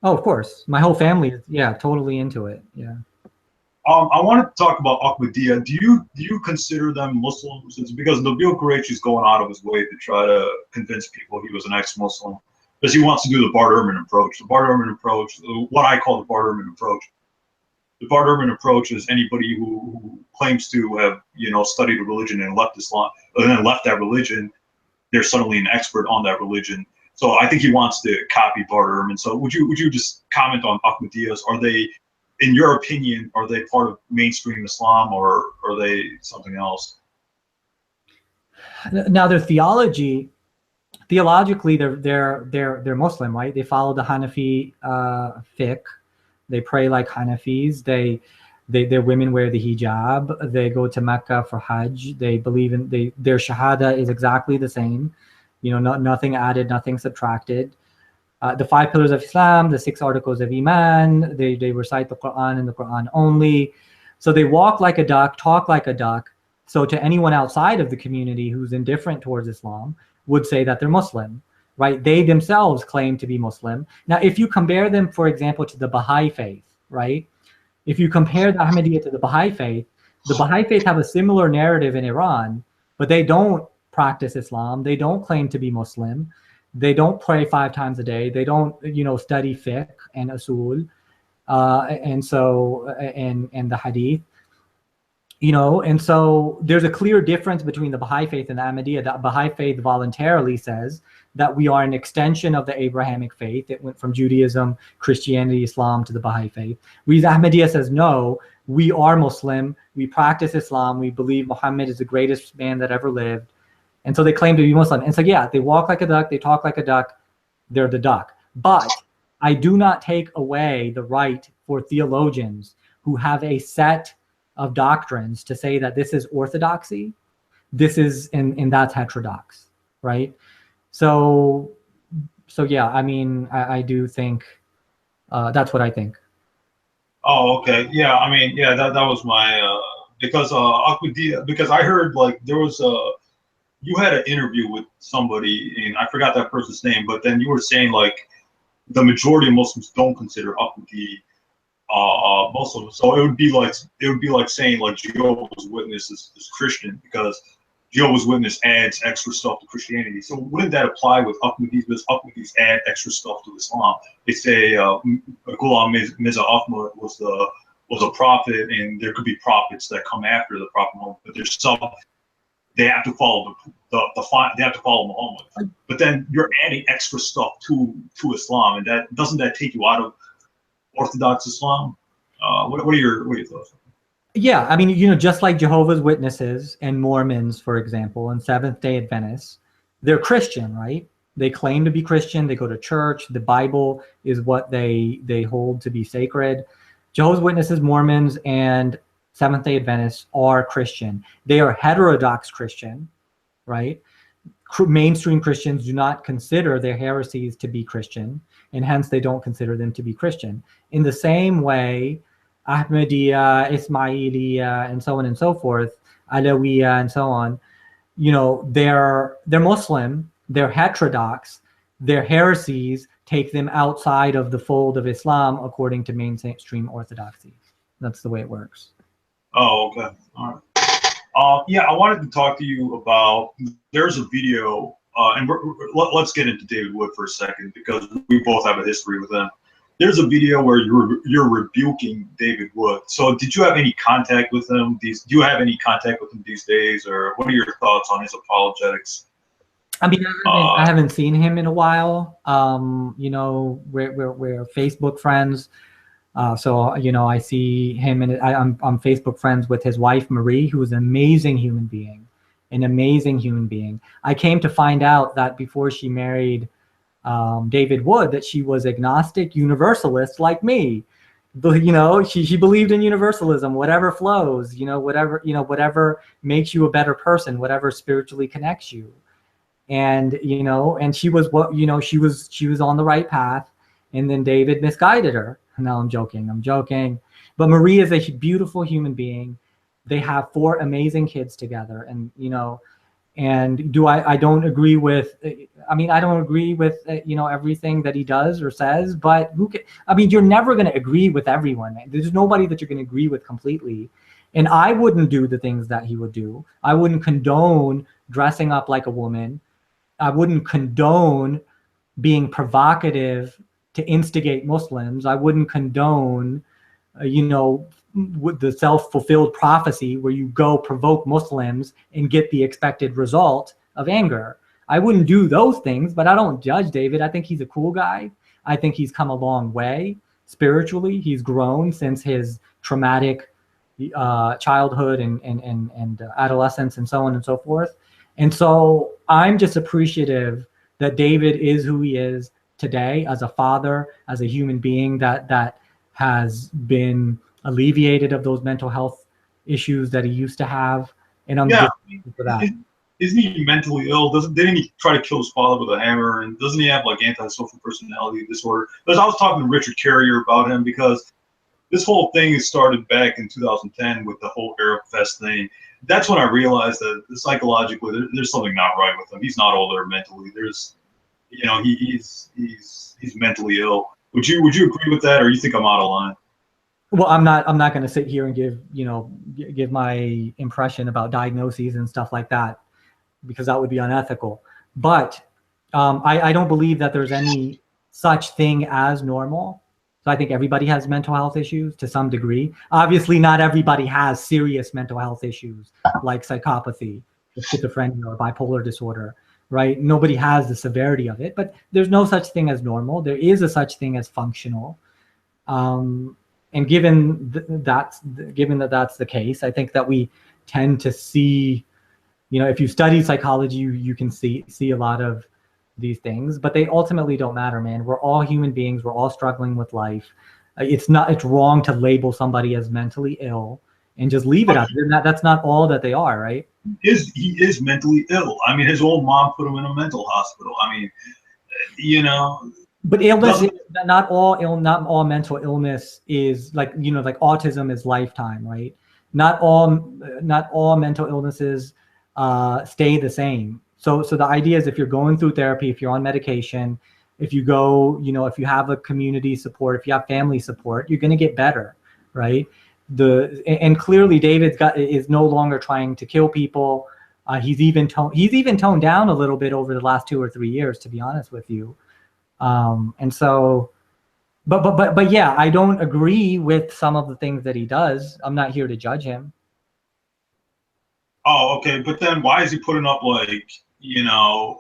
Oh, of course. My whole family is, totally into it. Yeah. I wanted to talk about Ahmadiyya. Do you consider them Muslims? It's because Nabil Qureshi is going out of his way to try to convince people he was an ex-Muslim, because he wants to do the Bart Ehrman approach. The Bart Ehrman approach, what I call the Bart Ehrman approach. The Bart Ehrman approach is anybody who claims to have studied a religion and left Islam, and then left that religion, they're suddenly an expert on that religion. So I think he wants to copy Bart Ehrman. So would you just comment on Ahmadiyyas? Are they, in your opinion, are they part of mainstream Islam, or are they something else? Now their theologically, they're Muslim, right? They follow the Hanafi fiqh. They pray like Hanafis. Their women wear the hijab. They go to Mecca for Hajj. They believe in their shahada is exactly the same. Nothing added, nothing subtracted. The 5 pillars of Islam, the 6 articles of Iman, they recite the Quran and the Quran only. So they walk like a duck, talk like a duck. So to anyone outside of the community who's indifferent towards Islam would say that they're Muslim, right? They themselves claim to be Muslim. Now, if you compare them, for example, to the Baha'i faith, right? If you compare the Ahmadiyya to the Baha'i faith have a similar narrative in Iran, but they don't practice Islam. They don't claim to be Muslim. They don't pray 5 times a day. They don't, study fiqh and usul, and the hadith, and so there's a clear difference between the Baha'i faith and the Ahmadiyya. The Baha'i faith voluntarily says that we are an extension of the Abrahamic faith. It went from Judaism, Christianity, Islam to the Baha'i faith. Whereas Ahmadiyya says, no, we are Muslim. We practice Islam. We believe Muhammad is the greatest man that ever lived. And so they claim to be Muslim. And so, they walk like a duck, they talk like a duck, they're the duck. But I do not take away the right for theologians who have a set of doctrines to say that this is orthodoxy, this is, and that's heterodox. right? So yeah, I mean, I do think that's what I think. Oh, okay. Yeah, I mean, yeah, that was my because Aquadia, because I heard like there was you had an interview with somebody and I forgot that person's name, but then you were saying like the majority of Muslims don't consider Aquadia Muslim. So it would be like saying like Jehovah's Witness is Christian because Jehovah's Witness adds extra stuff to Christianity. So wouldn't that apply with Ahmadis? Because Ahmadis add extra stuff to Islam. They say Gulam Mirza Ahmad was a prophet, and there could be prophets that come after the prophet Muhammad, but there's some they have to follow they have to follow Muhammad. But then you're adding extra stuff to Islam, and that doesn't that take you out of Orthodox Islam? What are your thoughts? Yeah, I mean, you know, just like Jehovah's Witnesses and Mormons, for example, and Seventh-day Adventists, they're Christian, right? They claim to be Christian. They go to church. The Bible is what they hold to be sacred. Jehovah's Witnesses, Mormons, and Seventh-day Adventists are Christian. They are heterodox Christian, right? Mainstream Christians do not consider their heresies to be Christian, and hence they don't consider them to be Christian. In the same way, Ahmadiyya, Ismailiyya, and so on and so forth, Alawiyya, and so on, you know, they're Muslim, they're heterodox, their heresies take them outside of the fold of Islam according to mainstream orthodoxy. That's the way it works. Oh, okay. All right. Yeah, I wanted to talk to you about. There's a video, and let's get into David Wood for a second because we both have a history with him. There's a video where you're rebuking David Wood. So, did you have any contact with him? Do you have any contact with him these days, or what are your thoughts on his apologetics? I mean, I haven't seen him in a while. You know, we're Facebook friends. So, you know, I see him and I'm Facebook friends with his wife, Marie, who is an amazing human being, I came to find out that before she married David Wood, that she was agnostic universalist like me. But, you know, she believed in universalism, whatever flows, you know, whatever makes you a better person, whatever spiritually connects you. And, you know, and she was she was on the right path. And then David misguided her. No, I'm joking. But Marie is a beautiful human being. They have 4 amazing kids together. And, you know, and I don't agree with, I don't agree with, you know, everything that he does or says, but you're never going to agree with everyone. Man. There's nobody that you're going to agree with completely. And I wouldn't do the things that he would do. I wouldn't condone dressing up like a woman. I wouldn't condone being provocative to instigate Muslims. I wouldn't condone, you know, with the self-fulfilled prophecy where you go provoke Muslims and get the expected result of anger. I wouldn't do those things, but I don't judge David. I think he's a cool guy. I think he's come a long way spiritually. He's grown since his traumatic childhood and adolescence and so on and so forth. And so I'm just appreciative that David is who he is today as a father, as a human being that has been alleviated of those mental health issues that he used to have. And I'm just grateful for that. Isn't he mentally ill? Didn't he try to kill his father with a hammer? And doesn't he have like antisocial personality disorder? Because I was talking to Richard Carrier about him because this whole thing has started back in 2010 with the whole Arab Fest thing. That's when I realized that psychologically there's something not right with him. He's not all there mentally. There's, you know, he's mentally ill. Would you agree with that, or you think I'm out of line? Well, I'm not going to sit here and give my impression about diagnoses and stuff like that, because that would be unethical. But I don't believe that there's any such thing as normal. So I think everybody has mental health issues to some degree. Obviously, not everybody has serious mental health issues like psychopathy, or schizophrenia, or bipolar disorder, right? Nobody has the severity of it, but there's no such thing as normal. There is a such thing as functional. And given that that's the case, I think that we tend to see, you know, if you study psychology, you can see a lot of these things, but they ultimately don't matter, man. We're all human beings. We're all struggling with life. It's wrong to label somebody as mentally ill and just leave it at that. That's not all that they are, right? he is mentally ill. I mean, his old mom put him in a mental hospital. I mean, you know, But illness, doesn't not all mental illness is like, like autism is lifetime, right? Not all mental illnesses stay the same. So the idea is, if you're going through therapy, if you're on medication, if you go, if you have a community support, if you have family support, you're going to get better, right? And clearly is no longer trying to kill people. He's even toned down a little bit over the last 2 or 3 years, to be honest with you. And so, but yeah, I don't agree with some of the things that he does. I'm not here to judge him. Oh, okay. But then why is he putting up like, videos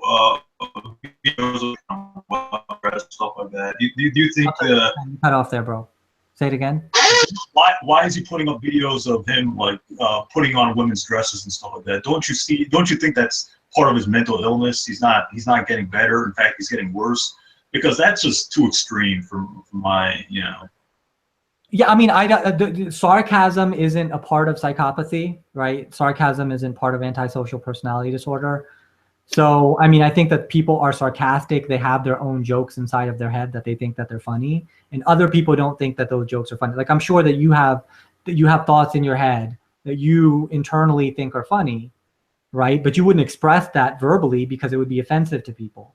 of stuff like that? Do you think You cut off there, bro. Say it again. why is he putting up videos of him like putting on women's dresses and stuff like that? Don't you think that's part of his mental illness? He's not getting better. In fact, he's getting worse, because that's just too extreme for my, Yeah, I mean, the sarcasm isn't a part of psychopathy, right? Sarcasm isn't part of antisocial personality disorder. So, I mean, I think that people are sarcastic. They have their own jokes inside of their head that they think that they're funny, and other people don't think that those jokes are funny. Like, I'm sure that you have thoughts in your head that you internally think are funny, right? But you wouldn't express that verbally because it would be offensive to people,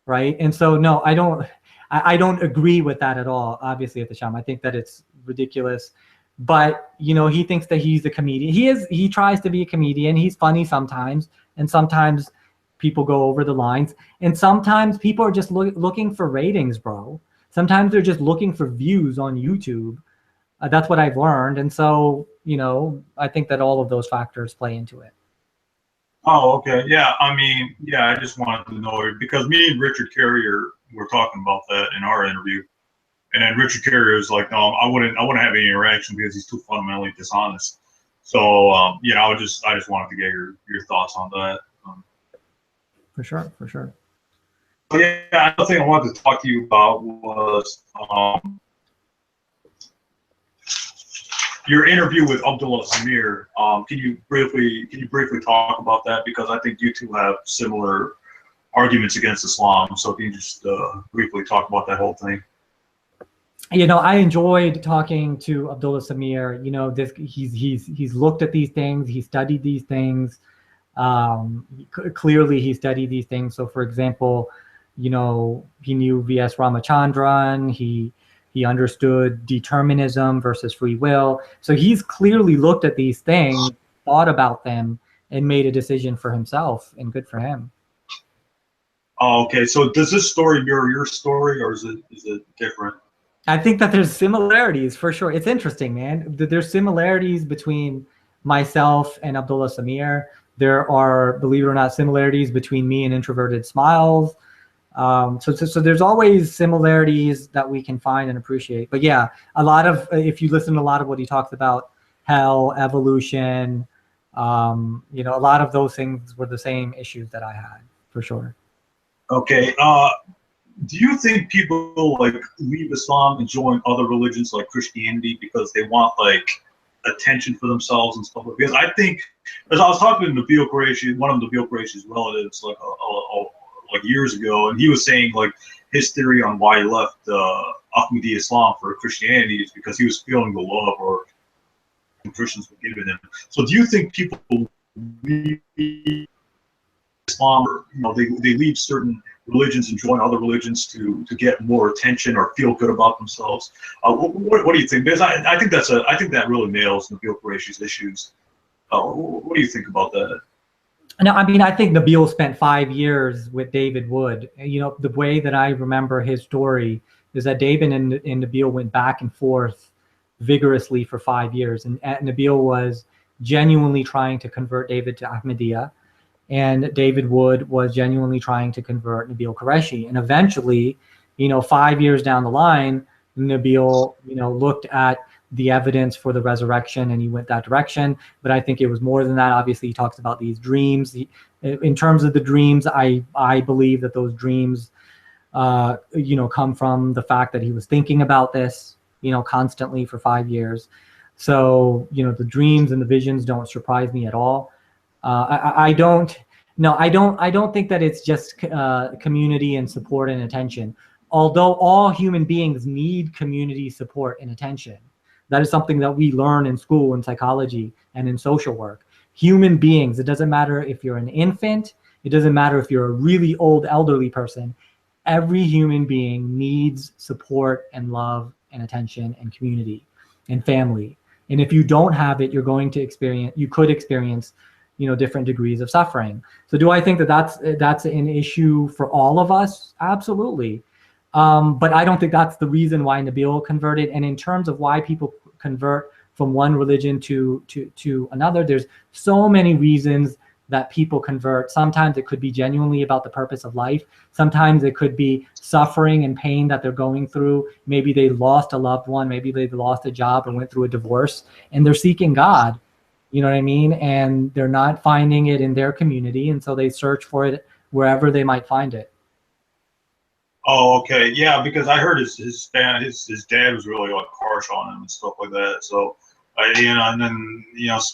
right? And so, no, I don't agree with that at all. Obviously, Ehteshaam, I think that it's ridiculous. But he thinks that he's a comedian. He tries to be a comedian. He's funny sometimes, and sometimes people go over the lines, and sometimes people are just looking for ratings, bro. Sometimes they're just looking for views on YouTube. That's what I've learned. And so, I think that all of those factors play into it. Oh, okay. Yeah. I mean, yeah, I just wanted to know, because me and Richard Carrier were talking about that in our interview. And then Richard Carrier is like, no, I wouldn't have any interaction because he's too fundamentally dishonest. So, I just wanted to get your thoughts on that. For sure. But yeah, another thing I wanted to talk to you about was your interview with Abdullah Samir. Can you briefly talk about that, because I think you two have similar arguments against Islam. So can you just briefly talk about that whole thing? I enjoyed talking to Abdullah Samir. He's looked at these things. He studied these things. Clearly, he studied these things. So, for example, he knew V.S. Ramachandran. He understood determinism versus free will. So he's clearly looked at these things, thought about them, and made a decision for himself. And good for him. Oh, okay. So does this story mirror your story, or is it different? I think that there's similarities for sure. It's interesting, man. There's similarities between myself and Abdullah Samir. There are, believe it or not, similarities between me and Introverted Smiles. So there's always similarities that we can find and appreciate. But yeah, if you listen to a lot of what he talks about, hell, evolution, a lot of those things were the same issues that I had, for sure. Okay. Do you think people like leave Islam and join other religions like Christianity because they want like attention for themselves and stuff? Because I think, as I was talking to Nabil Qureshi, one of Nabil Qureshi's relatives, like years ago, and he was saying like his theory on why he left Ahmadi Islam for Christianity is because he was feeling the love or Christians were giving him. So do you think people leave Islam, or they leave certain religions and join other religions to get more attention or feel good about themselves? What do you think? Because I think that really nails Nabil Qureshi's issues. What do you think about that? No, I mean, I think Nabil spent 5 years with David Wood. The way that I remember his story is that David and Nabil went back and forth vigorously for 5 years. And Nabil was genuinely trying to convert David to Ahmadiyya. And David Wood was genuinely trying to convert Nabil Qureshi. And eventually, 5 years down the line, Nabil, looked at the evidence for the resurrection and he went that direction. But I think it was more than that. Obviously, he talks about these dreams. In terms of the dreams, I believe that those dreams, come from the fact that he was thinking about this, constantly for 5 years. So, the dreams and the visions don't surprise me at all. I don't. No, I don't think that it's just community and support and attention. Although all human beings need community support and attention, that is something that we learn in school, in psychology, and in social work. Human beings. It doesn't matter if you're an infant. It doesn't matter if you're a really old elderly person. Every human being needs support and love and attention and community and family. And if you don't have it, you could experience, different degrees of suffering. So do I think that that's an issue for all of us? Absolutely. But I don't think that's the reason why Nabil converted. And in terms of why people convert from one religion to another, there's so many reasons that people convert. Sometimes it could be genuinely about the purpose of life. Sometimes it could be suffering and pain that they're going through. Maybe they lost a loved one. Maybe they lost a job or went through a divorce, and they're seeking God. You know what I mean? And they're not finding it in their community, and so they search for it wherever they might find it. Oh, okay, yeah, because I heard his dad was really like harsh on him and stuff like that. So, and then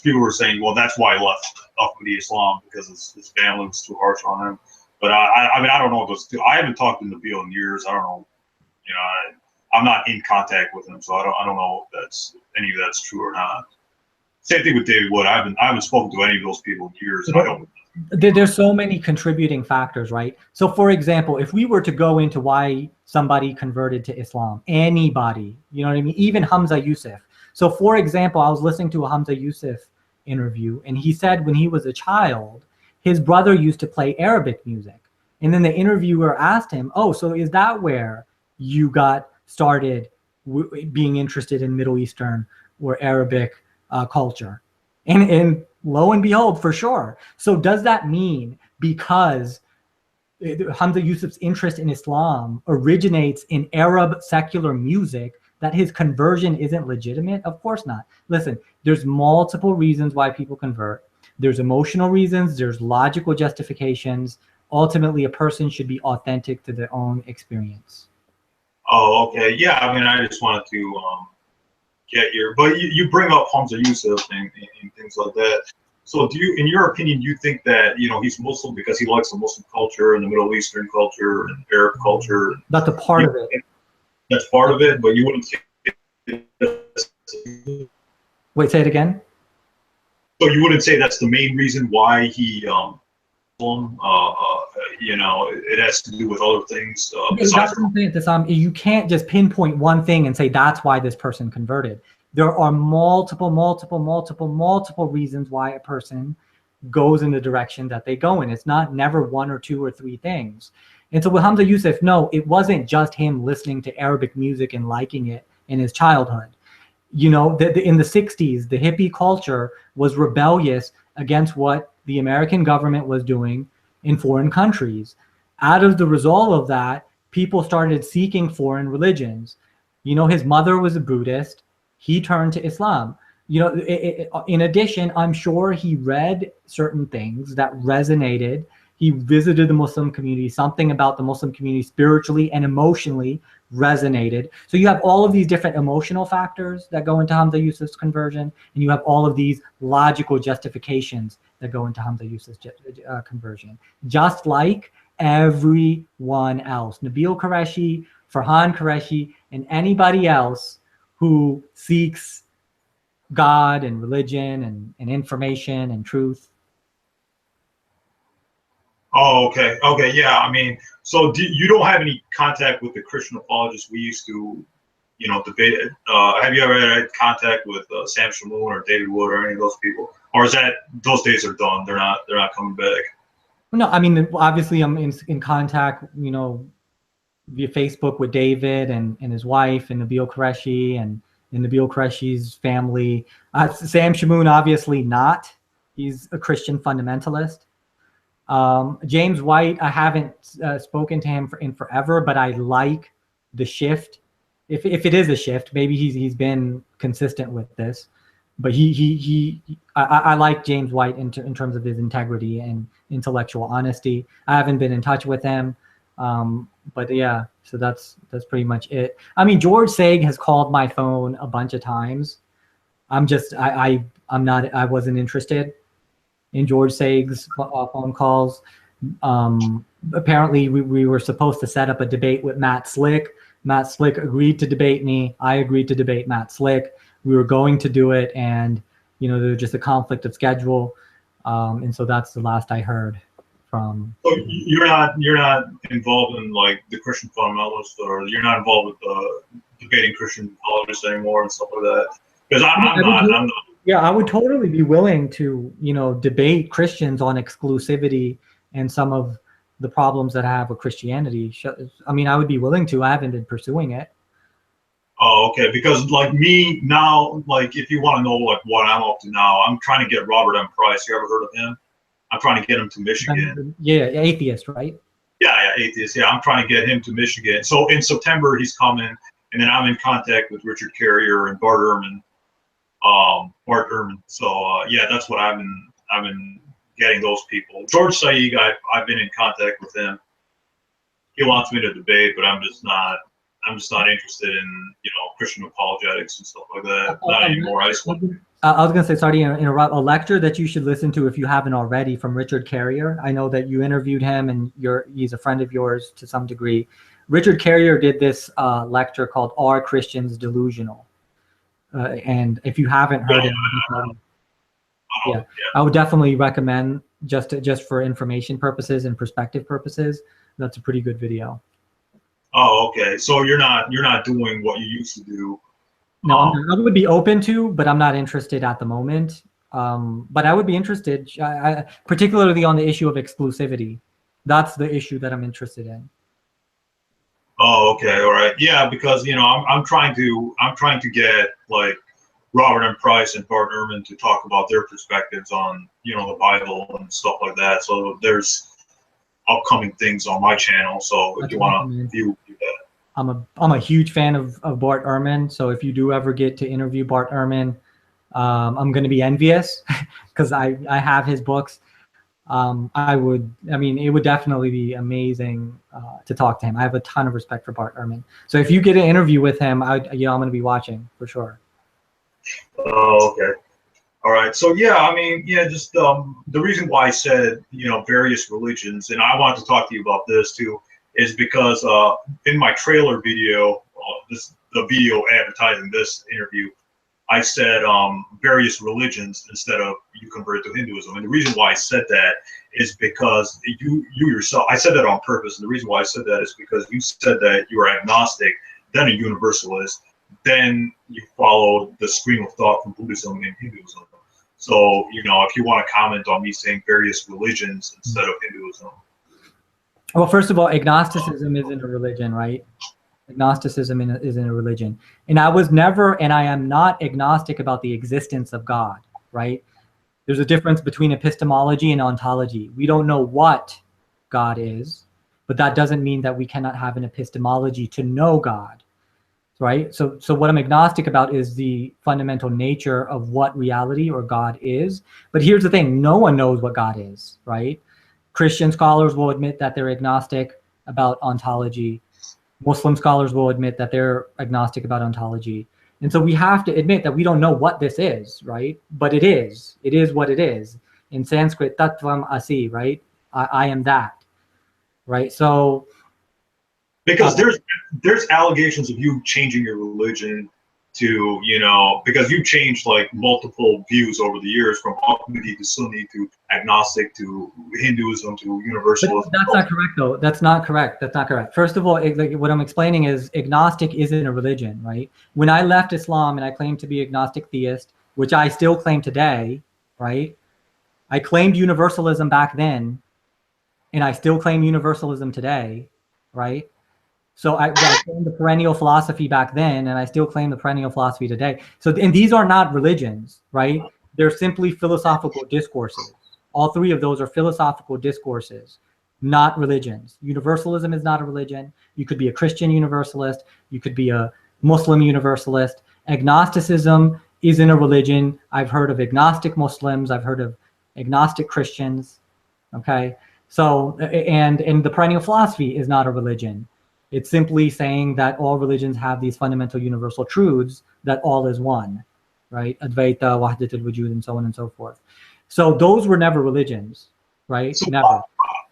people were saying, well, that's why he left Ahmadi Islam, because his family was too harsh on him. But I mean, I don't know what those two. I haven't talked to Nabil in years. I don't know. I'm not in contact with him, so I don't know if any of that's true or not. Same thing with David Wood. I haven't spoken to any of those people in years. And I don't. There's so many contributing factors, right? So, for example, if we were to go into why somebody converted to Islam, anybody, you know what I mean? Even Hamza Yusuf. So, for example, I was listening to a Hamza Yusuf interview, and he said when he was a child, his brother used to play Arabic music. And then the interviewer asked him, oh, so is that where you got started being interested in Middle Eastern or Arabic culture? And lo and behold, for sure. So does that mean because Hamza Yusuf's interest in Islam originates in Arab secular music that his conversion isn't legitimate? Of course not. Listen, there's multiple reasons why people convert. There's emotional reasons, there's logical justifications. Ultimately, a person should be authentic to their own experience. Oh, okay. Yeah, I mean, I just wanted to but you bring up Hamza Yusuf and things like that. So in your opinion, do you think that, he's Muslim because he likes the Muslim culture and the Middle Eastern culture and Arab culture? That's a part of it. That's part of it, but you wouldn't say. Wait, say it again? So you wouldn't say that's the main reason why he, it has to do with other things. You can't just pinpoint one thing and say that's why this person converted. There are multiple reasons why a person goes in the direction that they go in. It's never one or two or three things. And so with Hamza Yusuf, no, it wasn't just him listening to Arabic music and liking it in his childhood. In the 60s, the hippie culture was rebellious against what the American government was doing in foreign countries. Out of the result of that, people started seeking foreign religions. His mother was a Buddhist. He turned to Islam. In addition, I'm sure he read certain things that resonated. He visited the Muslim community. Something about the Muslim community spiritually and emotionally resonated. So you have all of these different emotional factors that go into Hamza Yusuf's conversion, and you have all of these logical justifications that go into Hamza Yusuf's conversion. Just like everyone else, Nabil Qureshi, Farhan Qureshi, and anybody else who seeks God and religion and information and truth. Oh, okay. Okay, yeah. I mean, so you don't have any contact with the Christian apologists we used to, debate? Have you ever had contact with Sam Shamoun or David Wood or any of those people? Or is that those days are done? They're not coming back? No, I mean, obviously I'm in contact, via Facebook with David and his wife and Nabil Qureshi and Nabil Qureshi's family. Sam Shamoun, obviously not. He's a Christian fundamentalist. James White, I haven't spoken to him in forever, but I like the shift. If it is a shift, maybe he's been consistent with this, but I like James White in terms of his integrity and intellectual honesty. I haven't been in touch with him, but yeah, so that's pretty much it. I mean, George Saig has called my phone a bunch of times. I wasn't interested in George Saig's phone calls. Apparently, we were supposed to set up a debate with Matt Slick. Matt Slick agreed to debate me. I agreed to debate Matt Slick. We were going to do it, and there was just a conflict of schedule, and so that's the last I heard from. So you're not involved in like the Christian fundamentalists, or you're not involved with debating Christian apologists anymore and stuff like that. Because I'm not. Yeah, I would totally be willing to debate Christians on exclusivity and some of the problems that I have with Christianity. I mean, I would be willing to. I haven't been pursuing it. Oh, okay. Because like me now, like if you want to know like what I'm up to now, I'm trying to get Robert M. Price. You ever heard of him? I'm trying to get him to Michigan. Yeah, atheist, right? Yeah, atheist. Yeah, I'm trying to get him to Michigan. So in September he's coming, and then I'm in contact with Richard Carrier and Bart Ehrman. So yeah, that's what I've been getting those people. George Saig, I've been in contact with him. He wants me to debate, but I'm just not interested in Christian apologetics and stuff like that. Not anymore. I was gonna say, sorry to interrupt. A lecture that you should listen to if you haven't already from Richard Carrier. I know that you interviewed him, and he's a friend of yours to some degree. Richard Carrier did this lecture called "Are Christians Delusional?" And if you haven't heard it, yeah, I would definitely recommend just for information purposes and perspective purposes. That's a pretty good video. Oh, okay. So you're not doing what you used to do. No, I would be open to, but I'm not interested at the moment. But I would be interested, particularly on the issue of exclusivity. That's the issue that I'm interested in. Oh, okay, all right, yeah, because I'm trying to get like Robert M. Price and Bart Ehrman to talk about their perspectives on the Bible and stuff like that. So there's upcoming things on my channel. So if you want to view that. I'm a huge fan of Bart Ehrman. So if you do ever get to interview Bart Ehrman, I'm going to be envious because I have his books. It would definitely be amazing to talk to him. I have a ton of respect for Bart Ehrman. So if you get an interview with him, I'm going to be watching for sure. Oh, okay. All right. So just the reason why I said various religions, and I wanted to talk to you about this too, is because in my trailer video, the video advertising this interview, I said various religions instead of you converted to Hinduism. And the reason why I said that is because you yourself, I said that on purpose. And the reason why I said that is because you said that you were agnostic, then a universalist, then you followed the stream of thought from Buddhism and Hinduism. So, if you want to comment on me saying various religions instead of Hinduism. Well, first of all, agnosticism isn't a religion, right? Agnosticism isn't a religion. And I was never, and I am not agnostic about the existence of God, right? There's a difference between epistemology and ontology. We don't know what God is, but that doesn't mean that we cannot have an epistemology to know God, right? So what I'm agnostic about is the fundamental nature of what reality or God is. But here's the thing, no one knows what God is, right? Christian scholars will admit that they're agnostic about ontology. Muslim scholars will admit that they're agnostic about ontology. And so we have to admit that we don't know what this is, right? But it is what it is. In Sanskrit, tattvam asi, right? I am that, right? So because there's allegations of you changing your religion to, because you've changed like multiple views over the years, from Ahmadi to Sunni to agnostic to Hinduism to universalism. But that's not correct, though. That's not correct. First of all, what I'm explaining is agnostic isn't a religion, right? When I left Islam and I claimed to be agnostic theist, which I still claim today, right? I claimed universalism back then, and I still claim universalism today, right? So I claimed the perennial philosophy back then, and I still claim the perennial philosophy today. So, and these are not religions, right? They're simply philosophical discourses. All three of those are philosophical discourses, not religions. Universalism is not a religion. You could be a Christian universalist. You could be a Muslim universalist. Agnosticism isn't a religion. I've heard of agnostic Muslims. I've heard of agnostic Christians. Okay. So, and the perennial philosophy is not a religion. It's simply saying that all religions have these fundamental universal truths, that all is one, right? Advaita, Wahdatul Wujud, and so on and so forth. So those were never religions, right? So Never.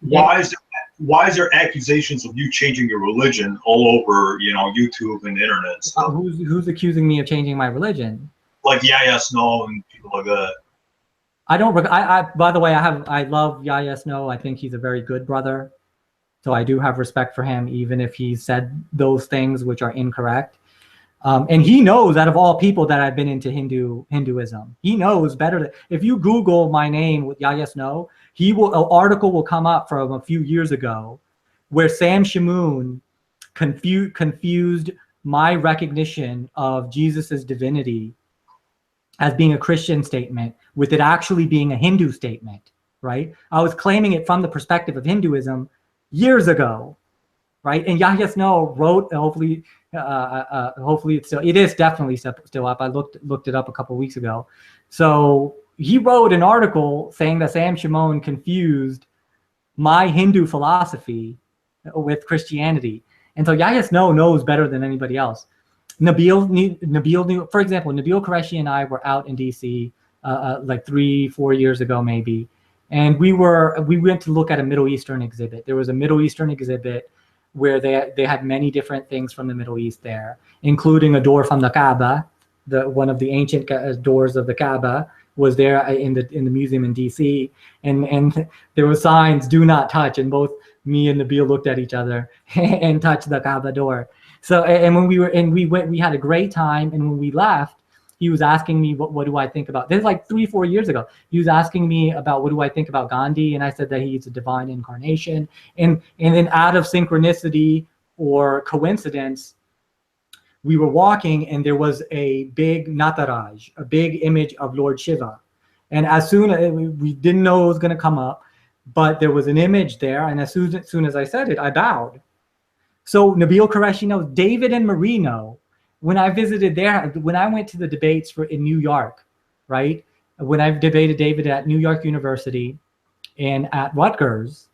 why is there accusations of you changing your religion all over, YouTube and the internet and stuff? Who's accusing me of changing my religion? Like Yaya Snow and people like that. I don't. I by the way, I love Yaya Snow. I think he's a very good brother. So I do have respect for him, even if he said those things which are incorrect. And he knows, out of all people, that I've been into Hinduism. He knows better. If you Google my name with Yaya Snow, an article will come up from a few years ago where Sam Shamoon confused my recognition of Jesus's divinity as being a Christian statement with it actually being a Hindu statement, right? I was claiming it from the perspective of Hinduism years ago, right? And Yahya Snow wrote, hopefully it is definitely still up. I looked it up a couple of weeks ago. So he wrote an article saying that Sam Shamoon confused my Hindu philosophy with Christianity. And so Yahya Snow knows better than anybody else. Nabil, for example, Nabil Qureshi and I were out in DC like 3-4 years ago, maybe. And we went to look at a Middle Eastern exhibit. There was a Middle Eastern exhibit where they had many different things from the Middle East there, including a door from the Kaaba. One of the ancient doors of the Kaaba was there in the museum in DC, and there were signs, "Do not touch." And both me and Nabil looked at each other and touched the Kaaba door. So, and when we had a great time. And when we left, he was asking me, what do I think about this? Is like 3-4 years ago. He was asking me about what do I think about Gandhi, and I said that he's a divine incarnation. And then out of synchronicity or coincidence, we were walking, and there was a big Nataraj, a big image of Lord Shiva. And as soon as we didn't know it was going to come up, but there was an image there, and as soon as I said it, I bowed. So Nabil Qureshi knows, David and Marie know. When I visited there, when I went to the debates in New York, right? When I debated David at New York University and at Rutgers,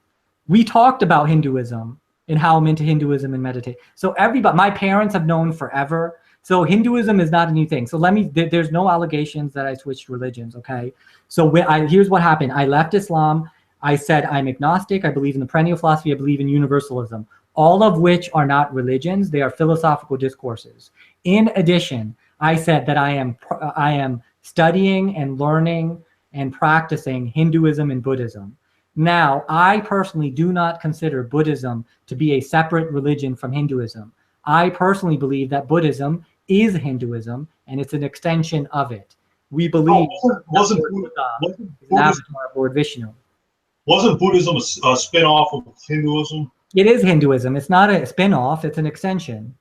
we talked about Hinduism and how I'm into Hinduism and meditate. So my parents have known forever. So Hinduism is not a new thing. So there's no allegations that I switched religions, okay? So here's what happened. I left Islam. I said I'm agnostic. I believe in the perennial philosophy. I believe in universalism, all of which are not religions. They are philosophical discourses. In addition, I said that I am studying and learning and practicing Hinduism and Buddhism. Now, I personally do not consider Buddhism to be a separate religion from Hinduism. I personally believe that Buddhism is Hinduism, and it's an extension of it. We believe wasn't Lord Vishnu. Wasn't Buddhism a spin-off of Hinduism? It is Hinduism. It's not a spin-off. It's an extension.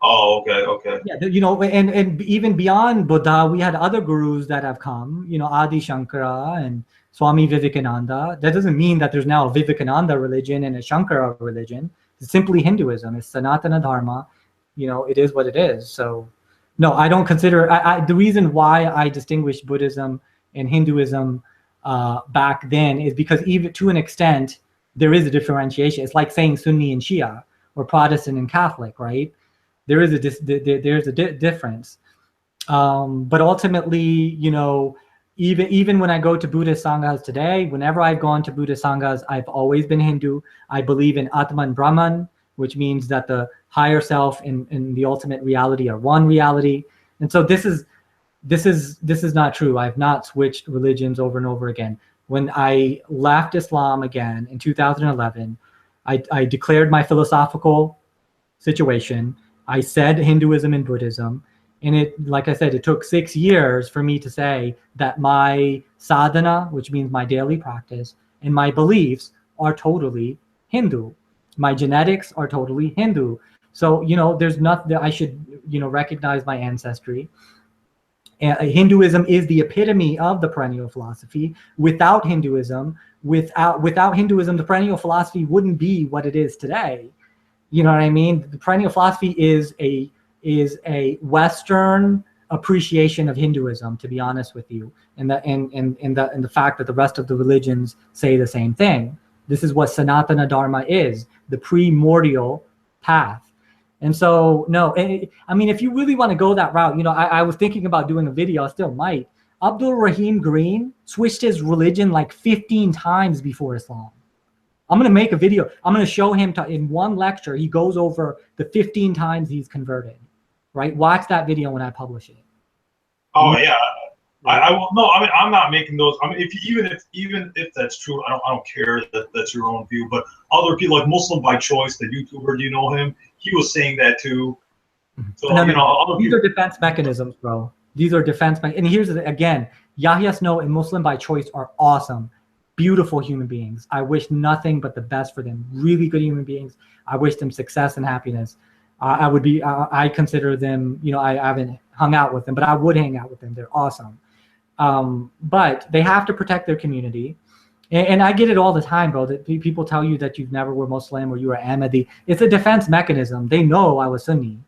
Oh, okay. Yeah, and even beyond Buddha, we had other gurus that have come, Adi Shankara and Swami Vivekananda. That doesn't mean that there's now a Vivekananda religion and a Shankara religion. It's simply Hinduism. It's Sanatana Dharma. It is what it is. So, no, I don't consider, the reason why I distinguished Buddhism and Hinduism back then is because even to an extent, there is a differentiation. It's like saying Sunni and Shia or Protestant and Catholic, right? There is a difference. But ultimately, even when I go to Buddhist Sanghas today, whenever I've gone to Buddhist Sanghas, I've always been Hindu. I believe in Atman Brahman, which means that the higher self and the ultimate reality are one reality. And so this is not true. I've not switched religions over and over again. When I left Islam again in 2011, I declared my philosophical situation. I said Hinduism and Buddhism. And like I said, it took 6 years for me to say that my sadhana, which means my daily practice, and my beliefs are totally Hindu. My genetics are totally Hindu. So, there's nothing that I should, recognize my ancestry. Hinduism is the epitome of the perennial philosophy. Without Hinduism, the perennial philosophy wouldn't be what it is today. You know what I mean? The perennial philosophy is a Western appreciation of Hinduism, to be honest with you, and the fact that the rest of the religions say the same thing. This is what Sanatana Dharma is, the primordial path. And so, no, I mean, if you really want to go that route, I was thinking about doing a video, I still might, Abdul Rahim Green switched his religion like 15 times before Islam. I'm going to make a video. I'm going to show him in one lecture. He goes over the 15 times he's converted, right? Watch that video when I publish it. Oh yeah, I will. No, I mean I'm not making those. I mean, even if that's true, I don't care that that's your own view. But other people, like Muslim by Choice, the YouTuber, do you know him? He was saying that too. So no. These are defense mechanisms, bro. These are defense and here's again, Yahya Snow and Muslim by Choice are awesome, beautiful human beings. I wish nothing but the best for them. Really good human beings. I wish them success and happiness. I consider them, I haven't hung out with them, but I would hang out with them. They're awesome. But they have to protect their community. And I get it all the time, bro, that people tell you that you've never were Muslim or you were Ahmadi. It's a defense mechanism. They know I was Sunni,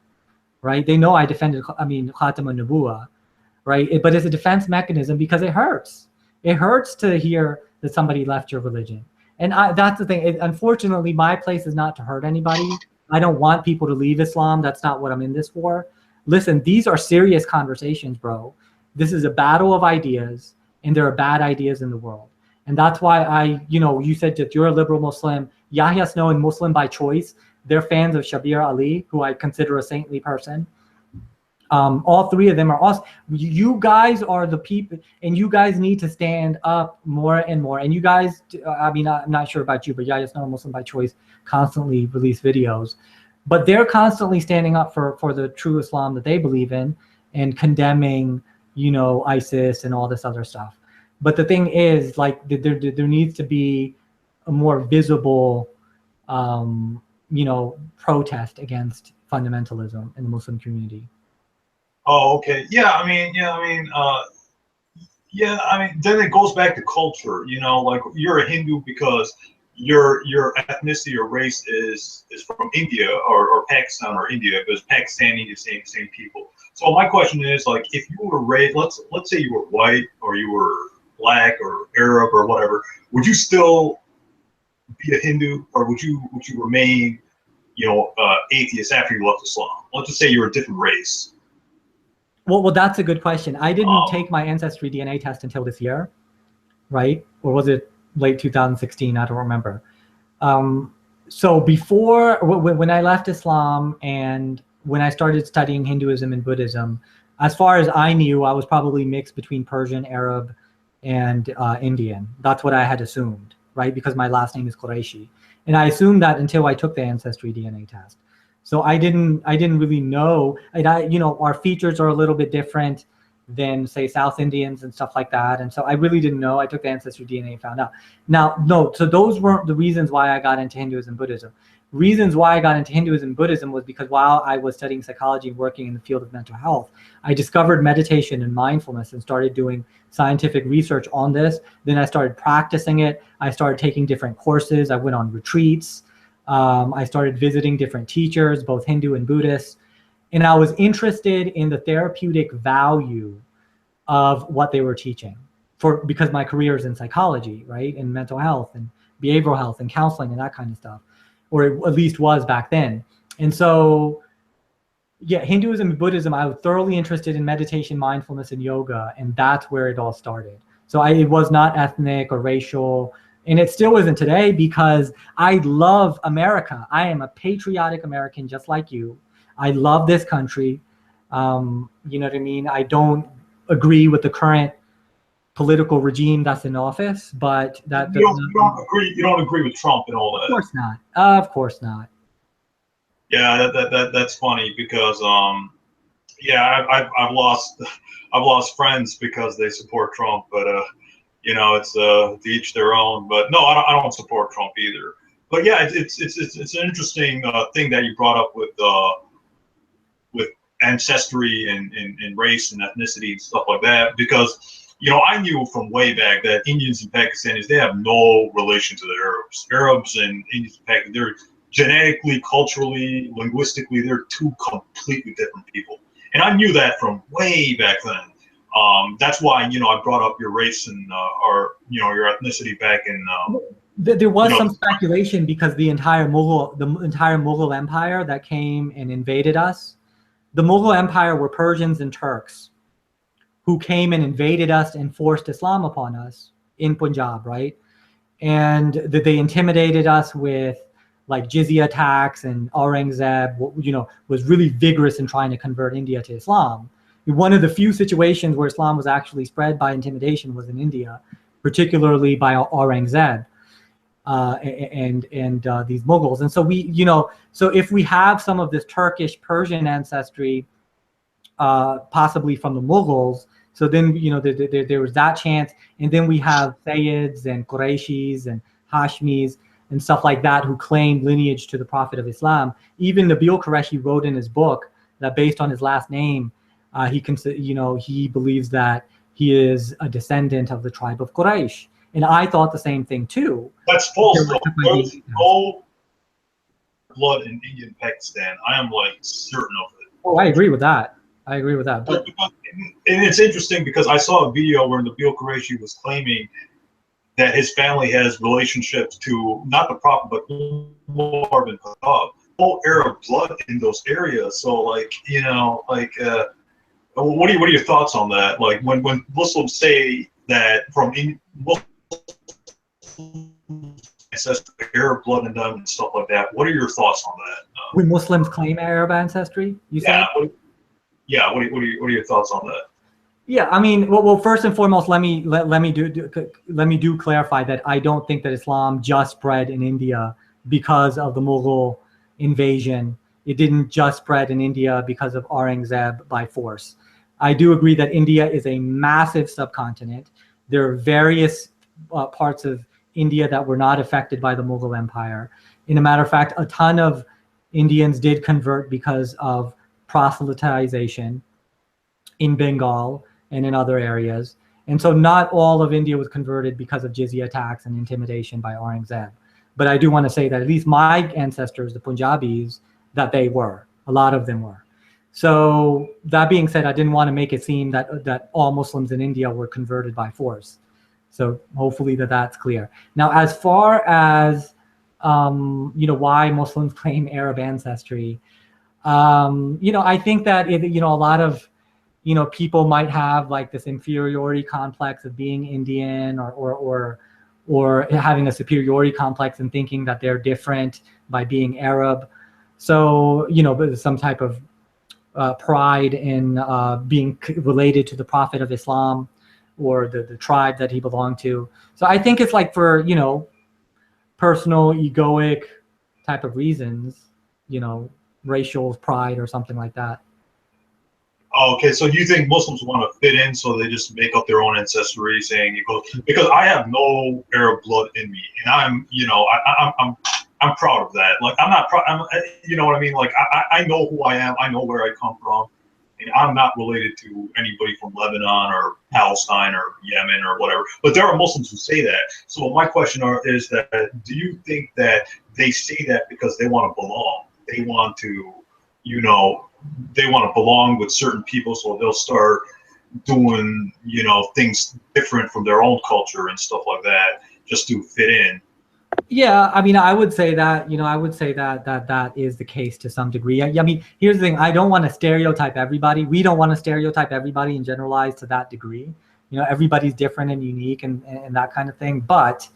right? They know I defended, Khatam al-Nubuwah, right? But it's a defense mechanism because it hurts. It hurts to hear that somebody left your religion. And that's the thing. Unfortunately, my place is not to hurt anybody. I don't want people to leave Islam. That's not what I'm in this for. Listen, these are serious conversations, bro. This is a battle of ideas, and there are bad ideas in the world. And that's why you said that you're a liberal Muslim. Yahya Snow and Muslim by Choice, they're fans of Shabir Ali, who I consider a saintly person. All three of them are awesome. You guys are the people, and you guys need to stand up more and more. And you guys, I'm not sure about you, but Yahya Snow and Muslim by Choice constantly release videos. But they're constantly standing up for the true Islam that they believe in and condemning, ISIS and all this other stuff. But the thing is, like, there needs to be a more visible, protest against fundamentalism in the Muslim community. Oh, okay. Yeah, then it goes back to culture. Like you're a Hindu because your ethnicity or race is from India or Pakistan or India, because Pakistani is same people. So my question is, like, if you were raised, let's say you were white or you were black or Arab or whatever, would you still be a Hindu, or would you remain, atheist after you left Islam? Let's just say you're a different race. Well, that's a good question. I didn't take my ancestry DNA test until this year, right? Or was it late 2016? I don't remember. So before, when I left Islam and when I started studying Hinduism and Buddhism, as far as I knew, I was probably mixed between Persian, Arab, and Indian. That's what I had assumed, right? Because my last name is Qureshi. And I assumed that until I took the ancestry DNA test. So I didn't really know. And our features are a little bit different than, say, South Indians and stuff like that. And so I really didn't know. I took the ancestry DNA and found out. Now, no, so those weren't the reasons why I got into Hinduism and Buddhism. Reasons why I got into Hinduism and Buddhism was because while I was studying psychology and working in the field of mental health, I discovered meditation and mindfulness and started doing scientific research on this. Then I started practicing it. I started taking different courses. I went on retreats. I started visiting different teachers, both Hindu and Buddhist. And I was interested in the therapeutic value of what they were teaching because my career is in psychology, right? In mental health and behavioral health and counseling and that kind of stuff, or it at least was back then. And so, yeah, Hinduism and Buddhism, I was thoroughly interested in meditation, mindfulness, and yoga. And that's where it all started. So it was not ethnic or racial. And it still isn't today, because I love America. I am a patriotic American just like you. I love this country. You know what I mean? I don't agree with the current political regime that's in office, but that you don't agree with Trump and all that. Of course not. Of course not. Yeah, that's funny because I've lost friends because they support Trump, but it's to each their own. But no, I don't support Trump either. But yeah, it's an interesting thing that you brought up with ancestry and race and ethnicity and stuff like that, because I knew from way back that Indians and Pakistanis, they have no relation to the Arabs. Arabs and Indians and Pakistanis, they're genetically, culturally, linguistically, they're two completely different people. And I knew that from way back then. That's why, I brought up your race and your ethnicity back in. There was some speculation because the entire Mughal Empire that came and invaded us, the Mughal Empire were Persians and Turks, who came and invaded us and forced Islam upon us in Punjab, right? And that they intimidated us with like jizya tax, and Aurangzeb, was really vigorous in trying to convert India to Islam. One of the few situations where Islam was actually spread by intimidation was in India, particularly by Aurangzeb and these Mughals. And so so if we have some of this Turkish Persian ancestry, possibly from the Mughals, so then there was that chance, and then we have Sayyids and Qurayshis and Hashmis and stuff like that who claimed lineage to the Prophet of Islam. Even Nabil Qureshi wrote in his book that based on his last name, he believes that he is a descendant of the tribe of Quraysh. And I thought the same thing too. That's false. There's no blood in India and Pakistan. I am like certain of it. Oh, I agree with that. But and it's interesting because I saw a video where Nabil Qureshi was claiming that his family has relationships to not the Prophet, but Umar bin Khattab, whole Arab blood in those areas. So, like, what are your thoughts on that? Like, when Muslims say that from Muslim ancestry, Arab blood in them and stuff like that, what are your thoughts on that? When Muslims claim Arab ancestry, you said? What are your thoughts on that? Yeah, I mean, well, first and foremost, let me clarify that I don't think that Islam just spread in India because of the Mughal invasion. It didn't just spread in India because of Aurangzeb by force. I do agree that India is a massive subcontinent. There are various parts of India that were not affected by the Mughal Empire. In a matter of fact, a ton of Indians did convert because of proselytization in Bengal and in other areas. And so not all of India was converted because of jizya tax and intimidation by Aurangzeb. But I do want to say that at least my ancestors, the Punjabis, that they were. A lot of them were. So that being said, I didn't want to make it seem that all Muslims in India were converted by force. So hopefully that's clear. Now, as far as why Muslims claim Arab ancestry, I think that a lot of people might have like this inferiority complex of being Indian or having a superiority complex and thinking that they're different by being Arab. So, some type of pride in being related to the Prophet of Islam or the tribe that he belonged to. So I think it's like for, personal egoic type of reasons, racial pride or something like that. Oh, okay, so you think Muslims want to fit in, so they just make up their own ancestry, saying because I have no Arab blood in me, and I'm proud of that. Like I'm not proud. You know what I mean? Like I know who I am. I know where I come from, and I'm not related to anybody from Lebanon or Palestine or Yemen or whatever. But there are Muslims who say that. So my question is that do you think that they say that because they want to belong? They want to, they want to belong with certain people, so they'll start doing, things different from their own culture and stuff like that, just to fit in. Yeah, I mean, I would say that, that is the case to some degree. I mean, here's the thing. I don't want to stereotype everybody. We don't want to stereotype everybody and generalize to that degree. Everybody's different and unique and that kind of thing. But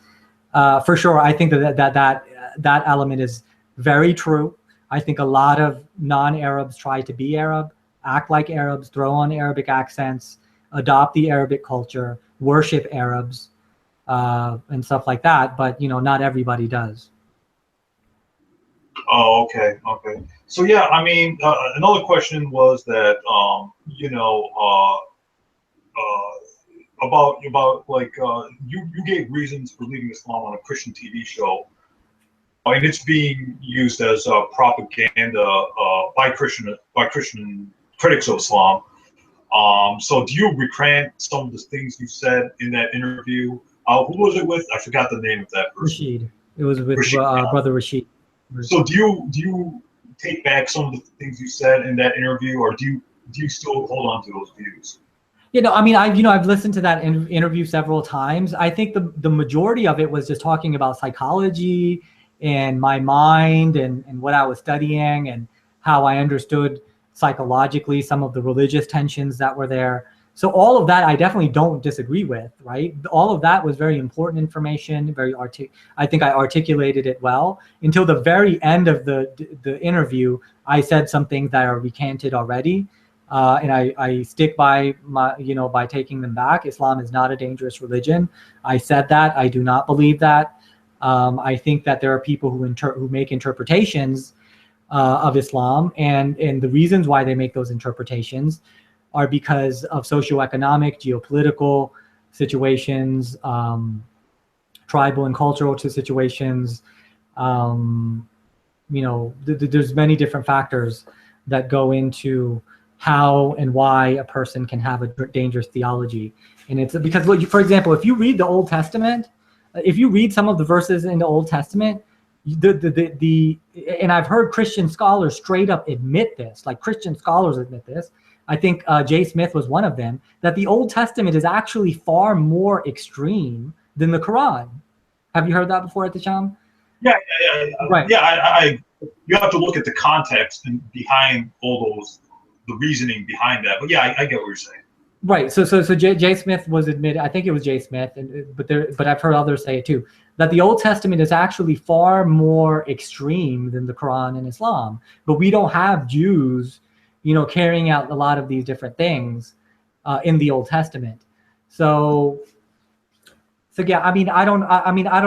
for sure, I think that element is very true. I think a lot of non-Arabs try to be Arab, act like Arabs, throw on Arabic accents, adopt the Arabic culture, worship Arabs, and stuff like that. But, not everybody does. Oh, okay. So, yeah, I mean, another question was that, about like, you gave reasons for leaving Islam on a Christian TV show. And it's being used as propaganda by Christian critics of Islam. So do you recant some of the things you said in that interview? Who was it with? I forgot the name of that person. Rashid. It was with Brother Rashid. So do you take back some of the things you said in that interview, or do you still hold on to those views? I mean, I've listened to that interview several times. I think the majority of it was just talking about psychology and my mind and what I was studying and how I understood psychologically some of the religious tensions that were there. So all of that I definitely don't disagree with, right? All of that was very important information, I think I articulated it well until the very end of the interview. I said some things that are recanted already. And I stick by my, by taking them back. Islam is not a dangerous religion. I said that. I do not believe that. I think that there are people who make interpretations of Islam, and the reasons why they make those interpretations are because of socioeconomic, geopolitical situations, tribal and cultural situations. There's many different factors that go into how and why a person can have a dangerous theology. And it's because, for example, if you read the Old Testament, if you read some of the verses in the Old Testament, and I've heard Christian scholars straight up admit this, like Christian scholars admit this. I think Jay Smith was one of them, that the Old Testament is actually far more extreme than the Quran. Have you heard that before, Ehteshaam? Yeah, right. Yeah, you have to look at the context and behind all those, the reasoning behind that. But yeah, I get what you're saying. Right. So Jay Smith was admitted. I think it was Jay Smith, but I've heard others say it too, that the Old Testament is actually far more extreme than the Quran and Islam. But we don't have Jews, carrying out a lot of these different things in the Old Testament. So yeah. I don't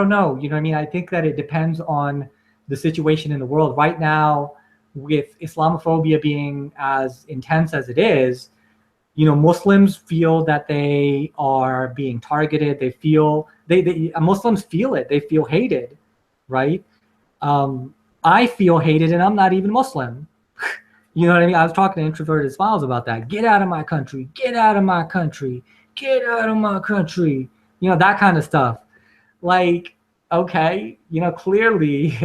know. I think that it depends on the situation in the world right now, with Islamophobia being as intense as it is. Muslims feel that they are being targeted. They feel Muslims feel it. They feel hated, right? I feel hated, and I'm not even Muslim. You know what I mean? I was talking to introverted smiles about that. Get out of my country. Get out of my country. Get out of my country. That kind of stuff. Like, okay, clearly,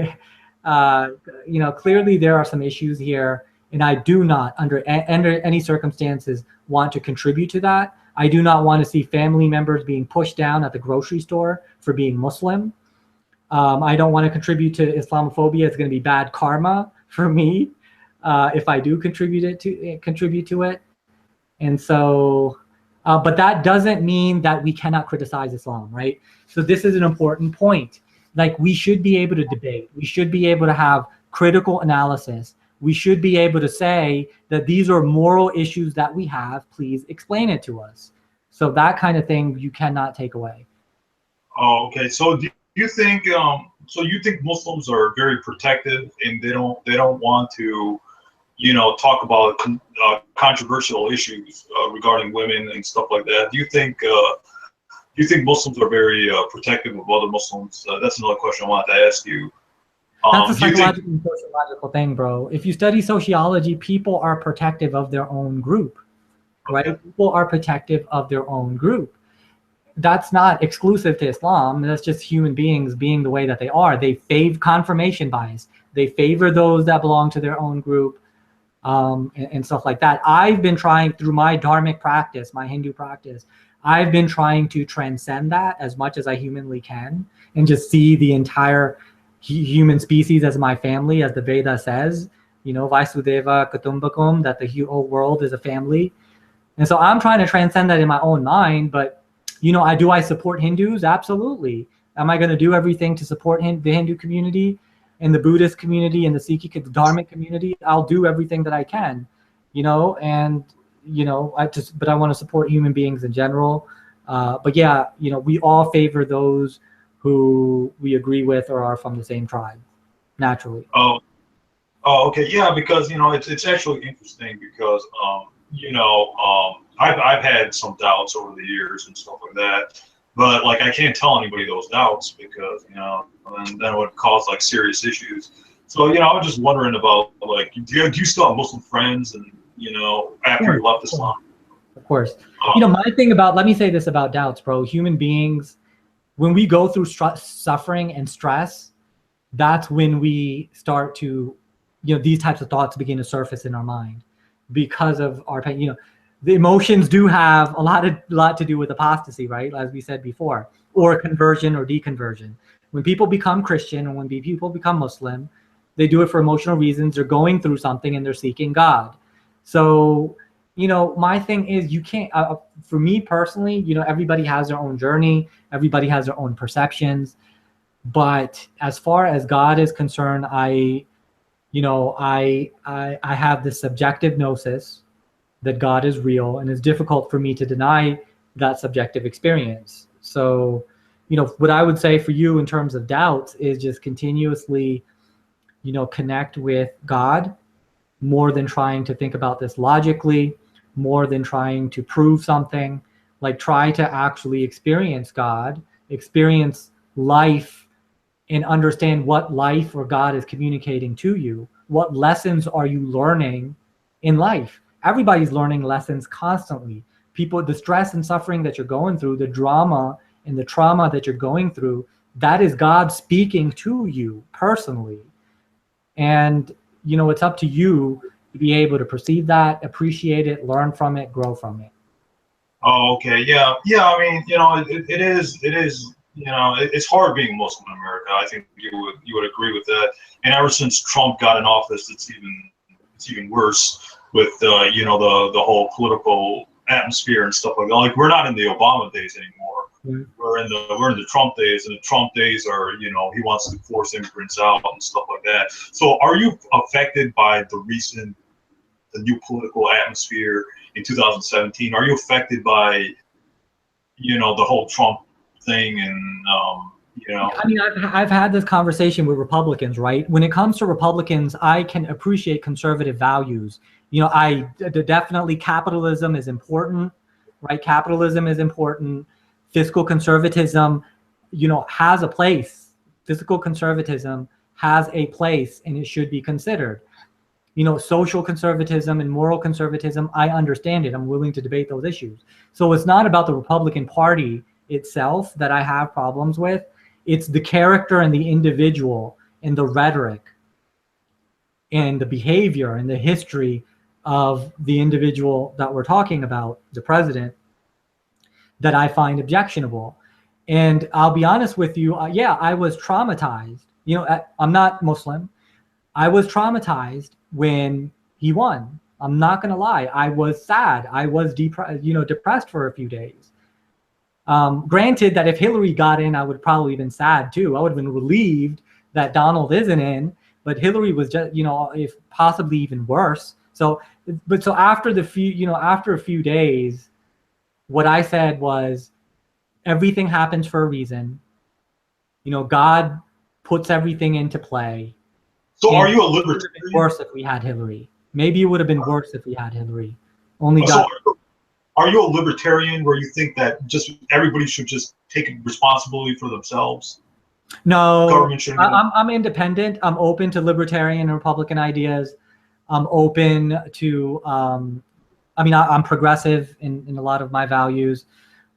clearly there are some issues here. And I do not, under any circumstances, want to contribute to that. I do not want to see family members being pushed down at the grocery store for being Muslim. I don't want to contribute to Islamophobia. It's going to be bad karma for me if I do contribute to it. And so, but that doesn't mean that we cannot criticize Islam, right? So this is an important point. Like, we should be able to debate. We should be able to have critical analysis. We should be able to say that these are moral issues that we have. Please explain it to us. So that kind of thing you cannot take away. Oh, okay. So do you think Muslims are very protective, and they don't want to, talk about controversial issues regarding women and stuff like that? Do you think Muslims are very protective of other Muslims? That's another question I wanted to ask you. That's a psychological and sociological thing, bro. If you study sociology, people are protective of their own group, right? Okay. People are protective of their own group. That's not exclusive to Islam. That's just human beings being the way that they are. They favor confirmation bias. They favor those that belong to their own group, and stuff like that. I've been trying, through my dharmic practice, my Hindu practice, I've been trying to transcend that as much as I humanly can, and just see the entire human species as my family, as the Veda says, Vaisudeva Kutumbakam, that the whole world is a family. And so I'm trying to transcend that in my own mind. But, do I support Hindus? Absolutely. Am I going to do everything to support the Hindu community and the Buddhist community and the Sikh, the Dharmic community? I'll do everything that I can, but I want to support human beings in general. But yeah, we all favor those who we agree with or are from the same tribe, naturally. Oh, okay, yeah, because it's actually interesting because I've had some doubts over the years and stuff like that, but like I can't tell anybody those doubts because and then it would cause like serious issues. So I was just wondering about, like, do you still have Muslim friends, and after you left Islam? Of course. My thing about, let me say this about doubts, bro. Human beings, when we go through suffering and stress, that's when we start to, these types of thoughts begin to surface in our mind because of our pain. The emotions do have a lot to do with apostasy, right? As we said before, or conversion or deconversion. When people become Christian, and when people become Muslim, they do it for emotional reasons. They're going through something and they're seeking God. So my thing is you can't, for me personally, everybody has their own journey, everybody has their own perceptions. But as far as God is concerned, I have this subjective gnosis that God is real, and it's difficult for me to deny that subjective experience. So, what I would say for you in terms of doubts is just continuously, connect with God more than trying to think about this logically, more than trying to prove something. Like, try to actually experience God, experience life, and understand what life or God is communicating to you. What lessons are you learning in life? Everybody's learning lessons constantly. People, the stress and suffering that you're going through, the drama and the trauma that you're going through, that is God speaking to you personally. And, it's up to you to be able to perceive that, appreciate it, learn from it, grow from it. Oh, okay. Yeah. Yeah. I mean, it is, it's hard being Muslim in America. I think you would agree with that. And ever since Trump got in office, it's even worse with, the whole political atmosphere and stuff like that. Like, we're not in the Obama days anymore. Mm. We're in the Trump days, and the Trump days are, he wants to force immigrants out and stuff like that. So are you affected by the new political atmosphere in 2017? Are you affected by, the whole Trump thing and, I mean, I've had this conversation with Republicans, right? When it comes to Republicans, I can appreciate conservative values. Definitely capitalism is important, right? Capitalism is important. Fiscal conservatism, has a place. Fiscal conservatism has a place, and it should be considered. Social conservatism and moral conservatism, I understand it. I'm willing to debate those issues. So it's not about the Republican Party itself that I have problems with. It's the character and the individual and the rhetoric and the behavior and the history of the individual that we're talking about, the president, that I find objectionable. And I'll be honest with you, yeah, I was traumatized. I'm not Muslim. I was traumatized when he won. I'm not gonna lie. I was sad. I was depressed for a few days. Granted that if Hillary got in, I would probably have been sad too. I would have been relieved that Donald isn't in, but Hillary was just, if possibly even worse. So after after a few days, what I said was, everything happens for a reason. God puts everything into play. So are you a It would have libertarian? been worse if we had Hillary. Maybe it would have been worse if we had Hillary. Only God. So are you a libertarian where you think that just everybody should just take responsibility for themselves? No, Government shouldn't. I'm independent. I'm open to libertarian and Republican ideas. I'm open to. I'm progressive in a lot of my values,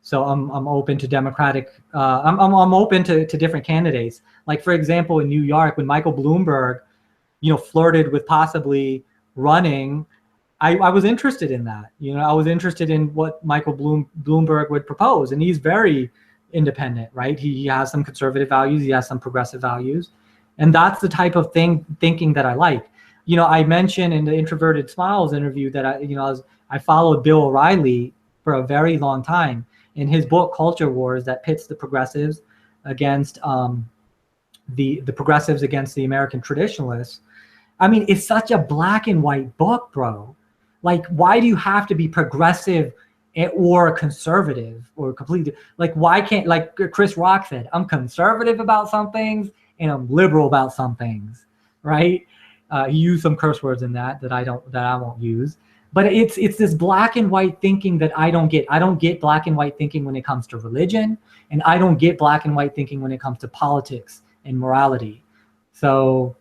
so I'm open to Democratic. I'm open to different candidates. Like, for example, in New York, when Michael Bloomberg, flirted with possibly running, I was interested in that. I was interested in what Michael Bloomberg would propose, and he's very independent, right? He has some conservative values, he has some progressive values, and that's the type of thinking that I like. I mentioned in the Introverted Smiles interview that I followed Bill O'Reilly for a very long time in his book Culture Wars, that pits the progressives against the progressives against the American traditionalists. I mean, it's such a black and white book, bro. Like, why do you have to be progressive or conservative or completely? Like, why can't, like Chris Rock said, I'm conservative about some things and I'm liberal about some things, right? He used some curse words in that I won't use. But it's this black and white thinking that I don't get. I don't get black and white thinking when it comes to religion, and I don't get black and white thinking when it comes to politics and morality. So,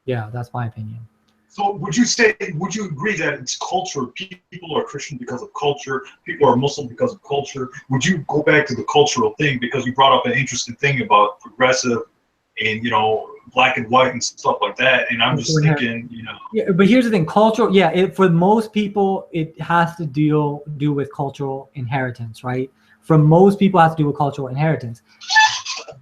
yeah, that's my opinion. So would you agree that it's culture? People are Christian because of culture. People are Muslim because of culture. Would you go back to the cultural thing, because you brought up an interesting thing about progressive and, black and white and stuff like that? And I'm just thinking, Yeah, but here's the thing: cultural. Yeah, for most people, it has to do with cultural inheritance, right? For most people, it has to do with cultural inheritance.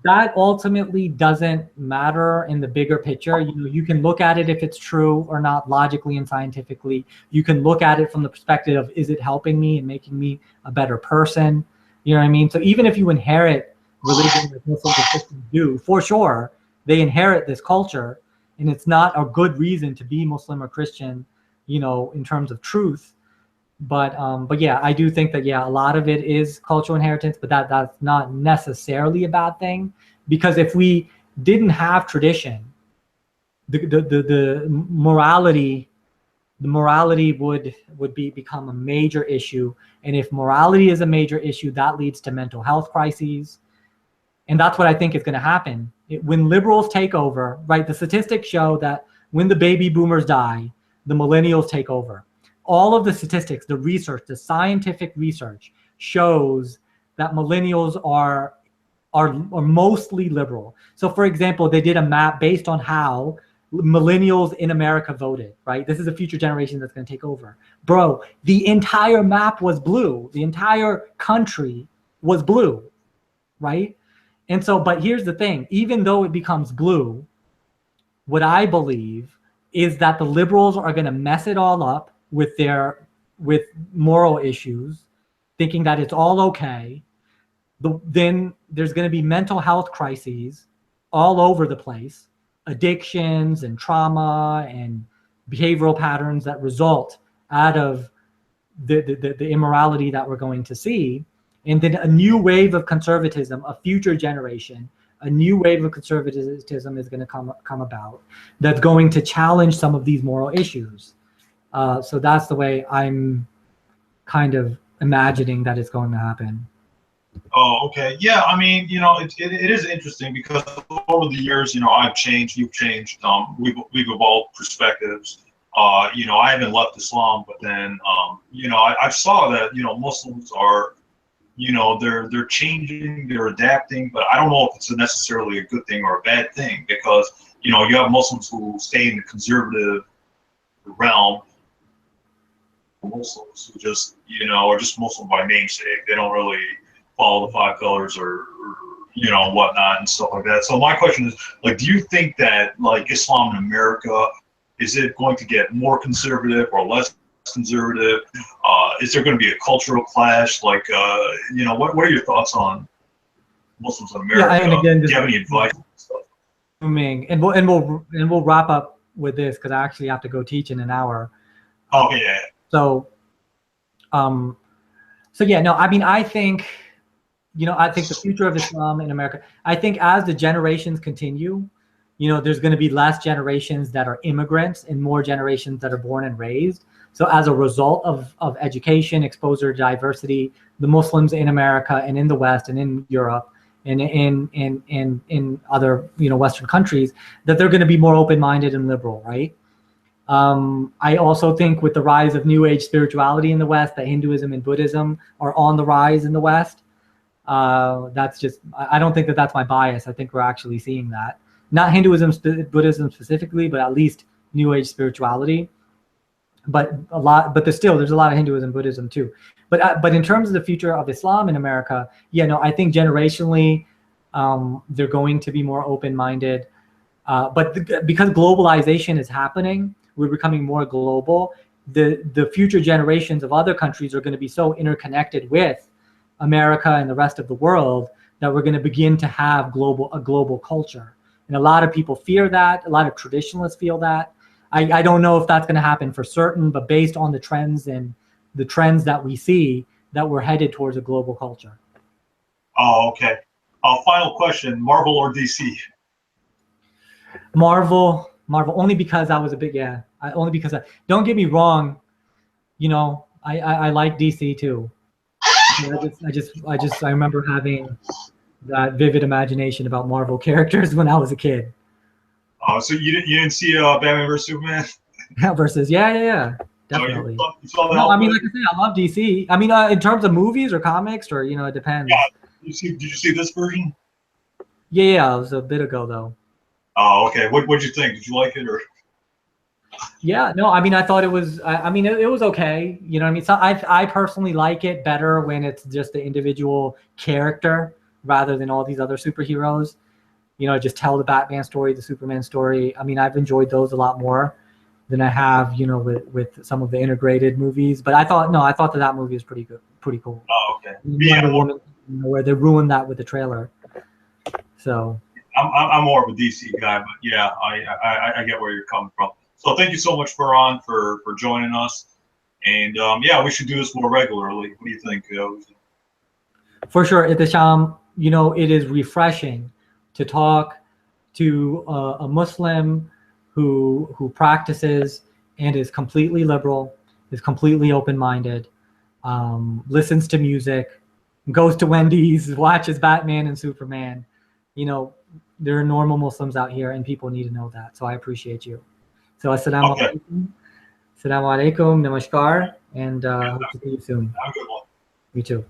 that ultimately doesn't matter in the bigger picture. You know, you can look at it if it's true or not logically and scientifically. You can look at it from the perspective of, is it helping me and making me a better person? You know what I mean? So even if you inherit religion like Muslims and Christians do, for sure, they inherit this culture, and it's not a good reason to be Muslim or Christian, you know, in terms of truth. But yeah, I do think that, yeah, a lot of it is cultural inheritance, but that's not necessarily a bad thing, because if we didn't have tradition, the morality would become a major issue. And if morality is a major issue, that leads to mental health crises. And that's what I think is going to happen. When liberals take over, right? The statistics show that when the baby boomers die, the millennials take over. All of the statistics, the research, the scientific research shows that millennials are mostly liberal. So for example, they did a map based on how millennials in America voted, right? This is a future generation that's going to take over. Bro, the entire map was blue. The entire country was blue, right? And so, but here's the thing, even though it becomes blue, what I believe is that the liberals are going to mess it all up with moral issues, thinking that it's all okay. Then there's going to be mental health crises all over the place, addictions and trauma and behavioral patterns that result out of the immorality that we're going to see. And then a new wave of conservatism, a future generation, a new wave of conservatism is going to come about that's going to challenge some of these moral issues. So that's the way I'm kind of imagining that it's going to happen. Oh, okay. Yeah, I mean, you know, it is interesting because over the years, you know, I've changed, you've changed, we've evolved perspectives. You know, I haven't left Islam, but then, you know, I saw that, you know, Muslims are, you know, they're changing, they're adapting, but I don't know if it's necessarily a good thing or a bad thing, because, you know, you have Muslims who stay in the conservative realm, Muslims who just, you know, are just Muslim by namesake. They don't really follow the 5 pillars or you know, whatnot and stuff like that. So my question is, like, do you think that, like, Islam in America, is it going to get more conservative or less conservative? Is there going to be a cultural clash? Like, you know, what are your thoughts on Muslims in America? Yeah, and again, do you have any advice? And we'll wrap up with this because I actually have to go teach in an hour. Oh yeah. So yeah, no, I mean, I think, you know, I think the future of Islam in America, I think as the generations continue, you know, there's going to be less generations that are immigrants and more generations that are born and raised. So as a result of education, exposure to diversity, the Muslims in America and in the West and in Europe and in other, you know, Western countries, that they're going to be more open-minded and liberal, right? I also think with the rise of New Age spirituality in the West, that Hinduism and Buddhism are on the rise in the West. That's just, I don't think that that's my bias. I think we're actually seeing that. Not Hinduism, Buddhism specifically, but at least New Age spirituality. But there's a lot of Hinduism, Buddhism too. But in terms of the future of Islam in America, yeah, no, I think generationally, they're going to be more open-minded. But because globalization is happening, we're becoming more global. The future generations of other countries are going to be so interconnected with America and the rest of the world that we're going to begin to have a global culture. And a lot of people fear that. A lot of traditionalists feel that. I don't know if that's going to happen for certain, but based on the trends that we see, that we're headed towards a global culture. Oh, okay. Final question: Marvel or DC? Marvel, only because I was a big, only because don't get me wrong, you know, I like DC too. I remember having that vivid imagination about Marvel characters when I was a kid. Oh, so you didn't see Batman vs Superman? Versus, yeah, definitely. You saw that? No, I mean, like I said, I love DC. I mean, in terms of movies or comics, or, you know, it depends. Yeah. Did you see this version? Yeah, it was a bit ago though. Oh, okay. What'd you think? Did you like it or? Yeah, no, I mean, I thought it was, I mean, it was okay. You know what I mean? So I personally like it better when it's just the individual character rather than all these other superheroes. You know, just tell the Batman story, the Superman story. I mean, I've enjoyed those a lot more than I have, you know, with some of the integrated movies. But I thought that movie was pretty good, pretty cool. Oh, okay. Wonder Woman, you know, where they ruined that with the trailer. So I'm more of a DC guy, but yeah, I get where you're coming from. So thank you so much, Farhan, for joining us. And yeah, we should do this more regularly. What do you think? for sure, Ehteshaam, you know, it is refreshing to talk to a Muslim who practices and is completely liberal, is completely open-minded, listens to music, goes to Wendy's, watches Batman and Superman. You know, there are normal Muslims out here, and people need to know that. So I appreciate you. So assalamu alaikum, namaskar, and hope to see you soon. Have a good one. You too.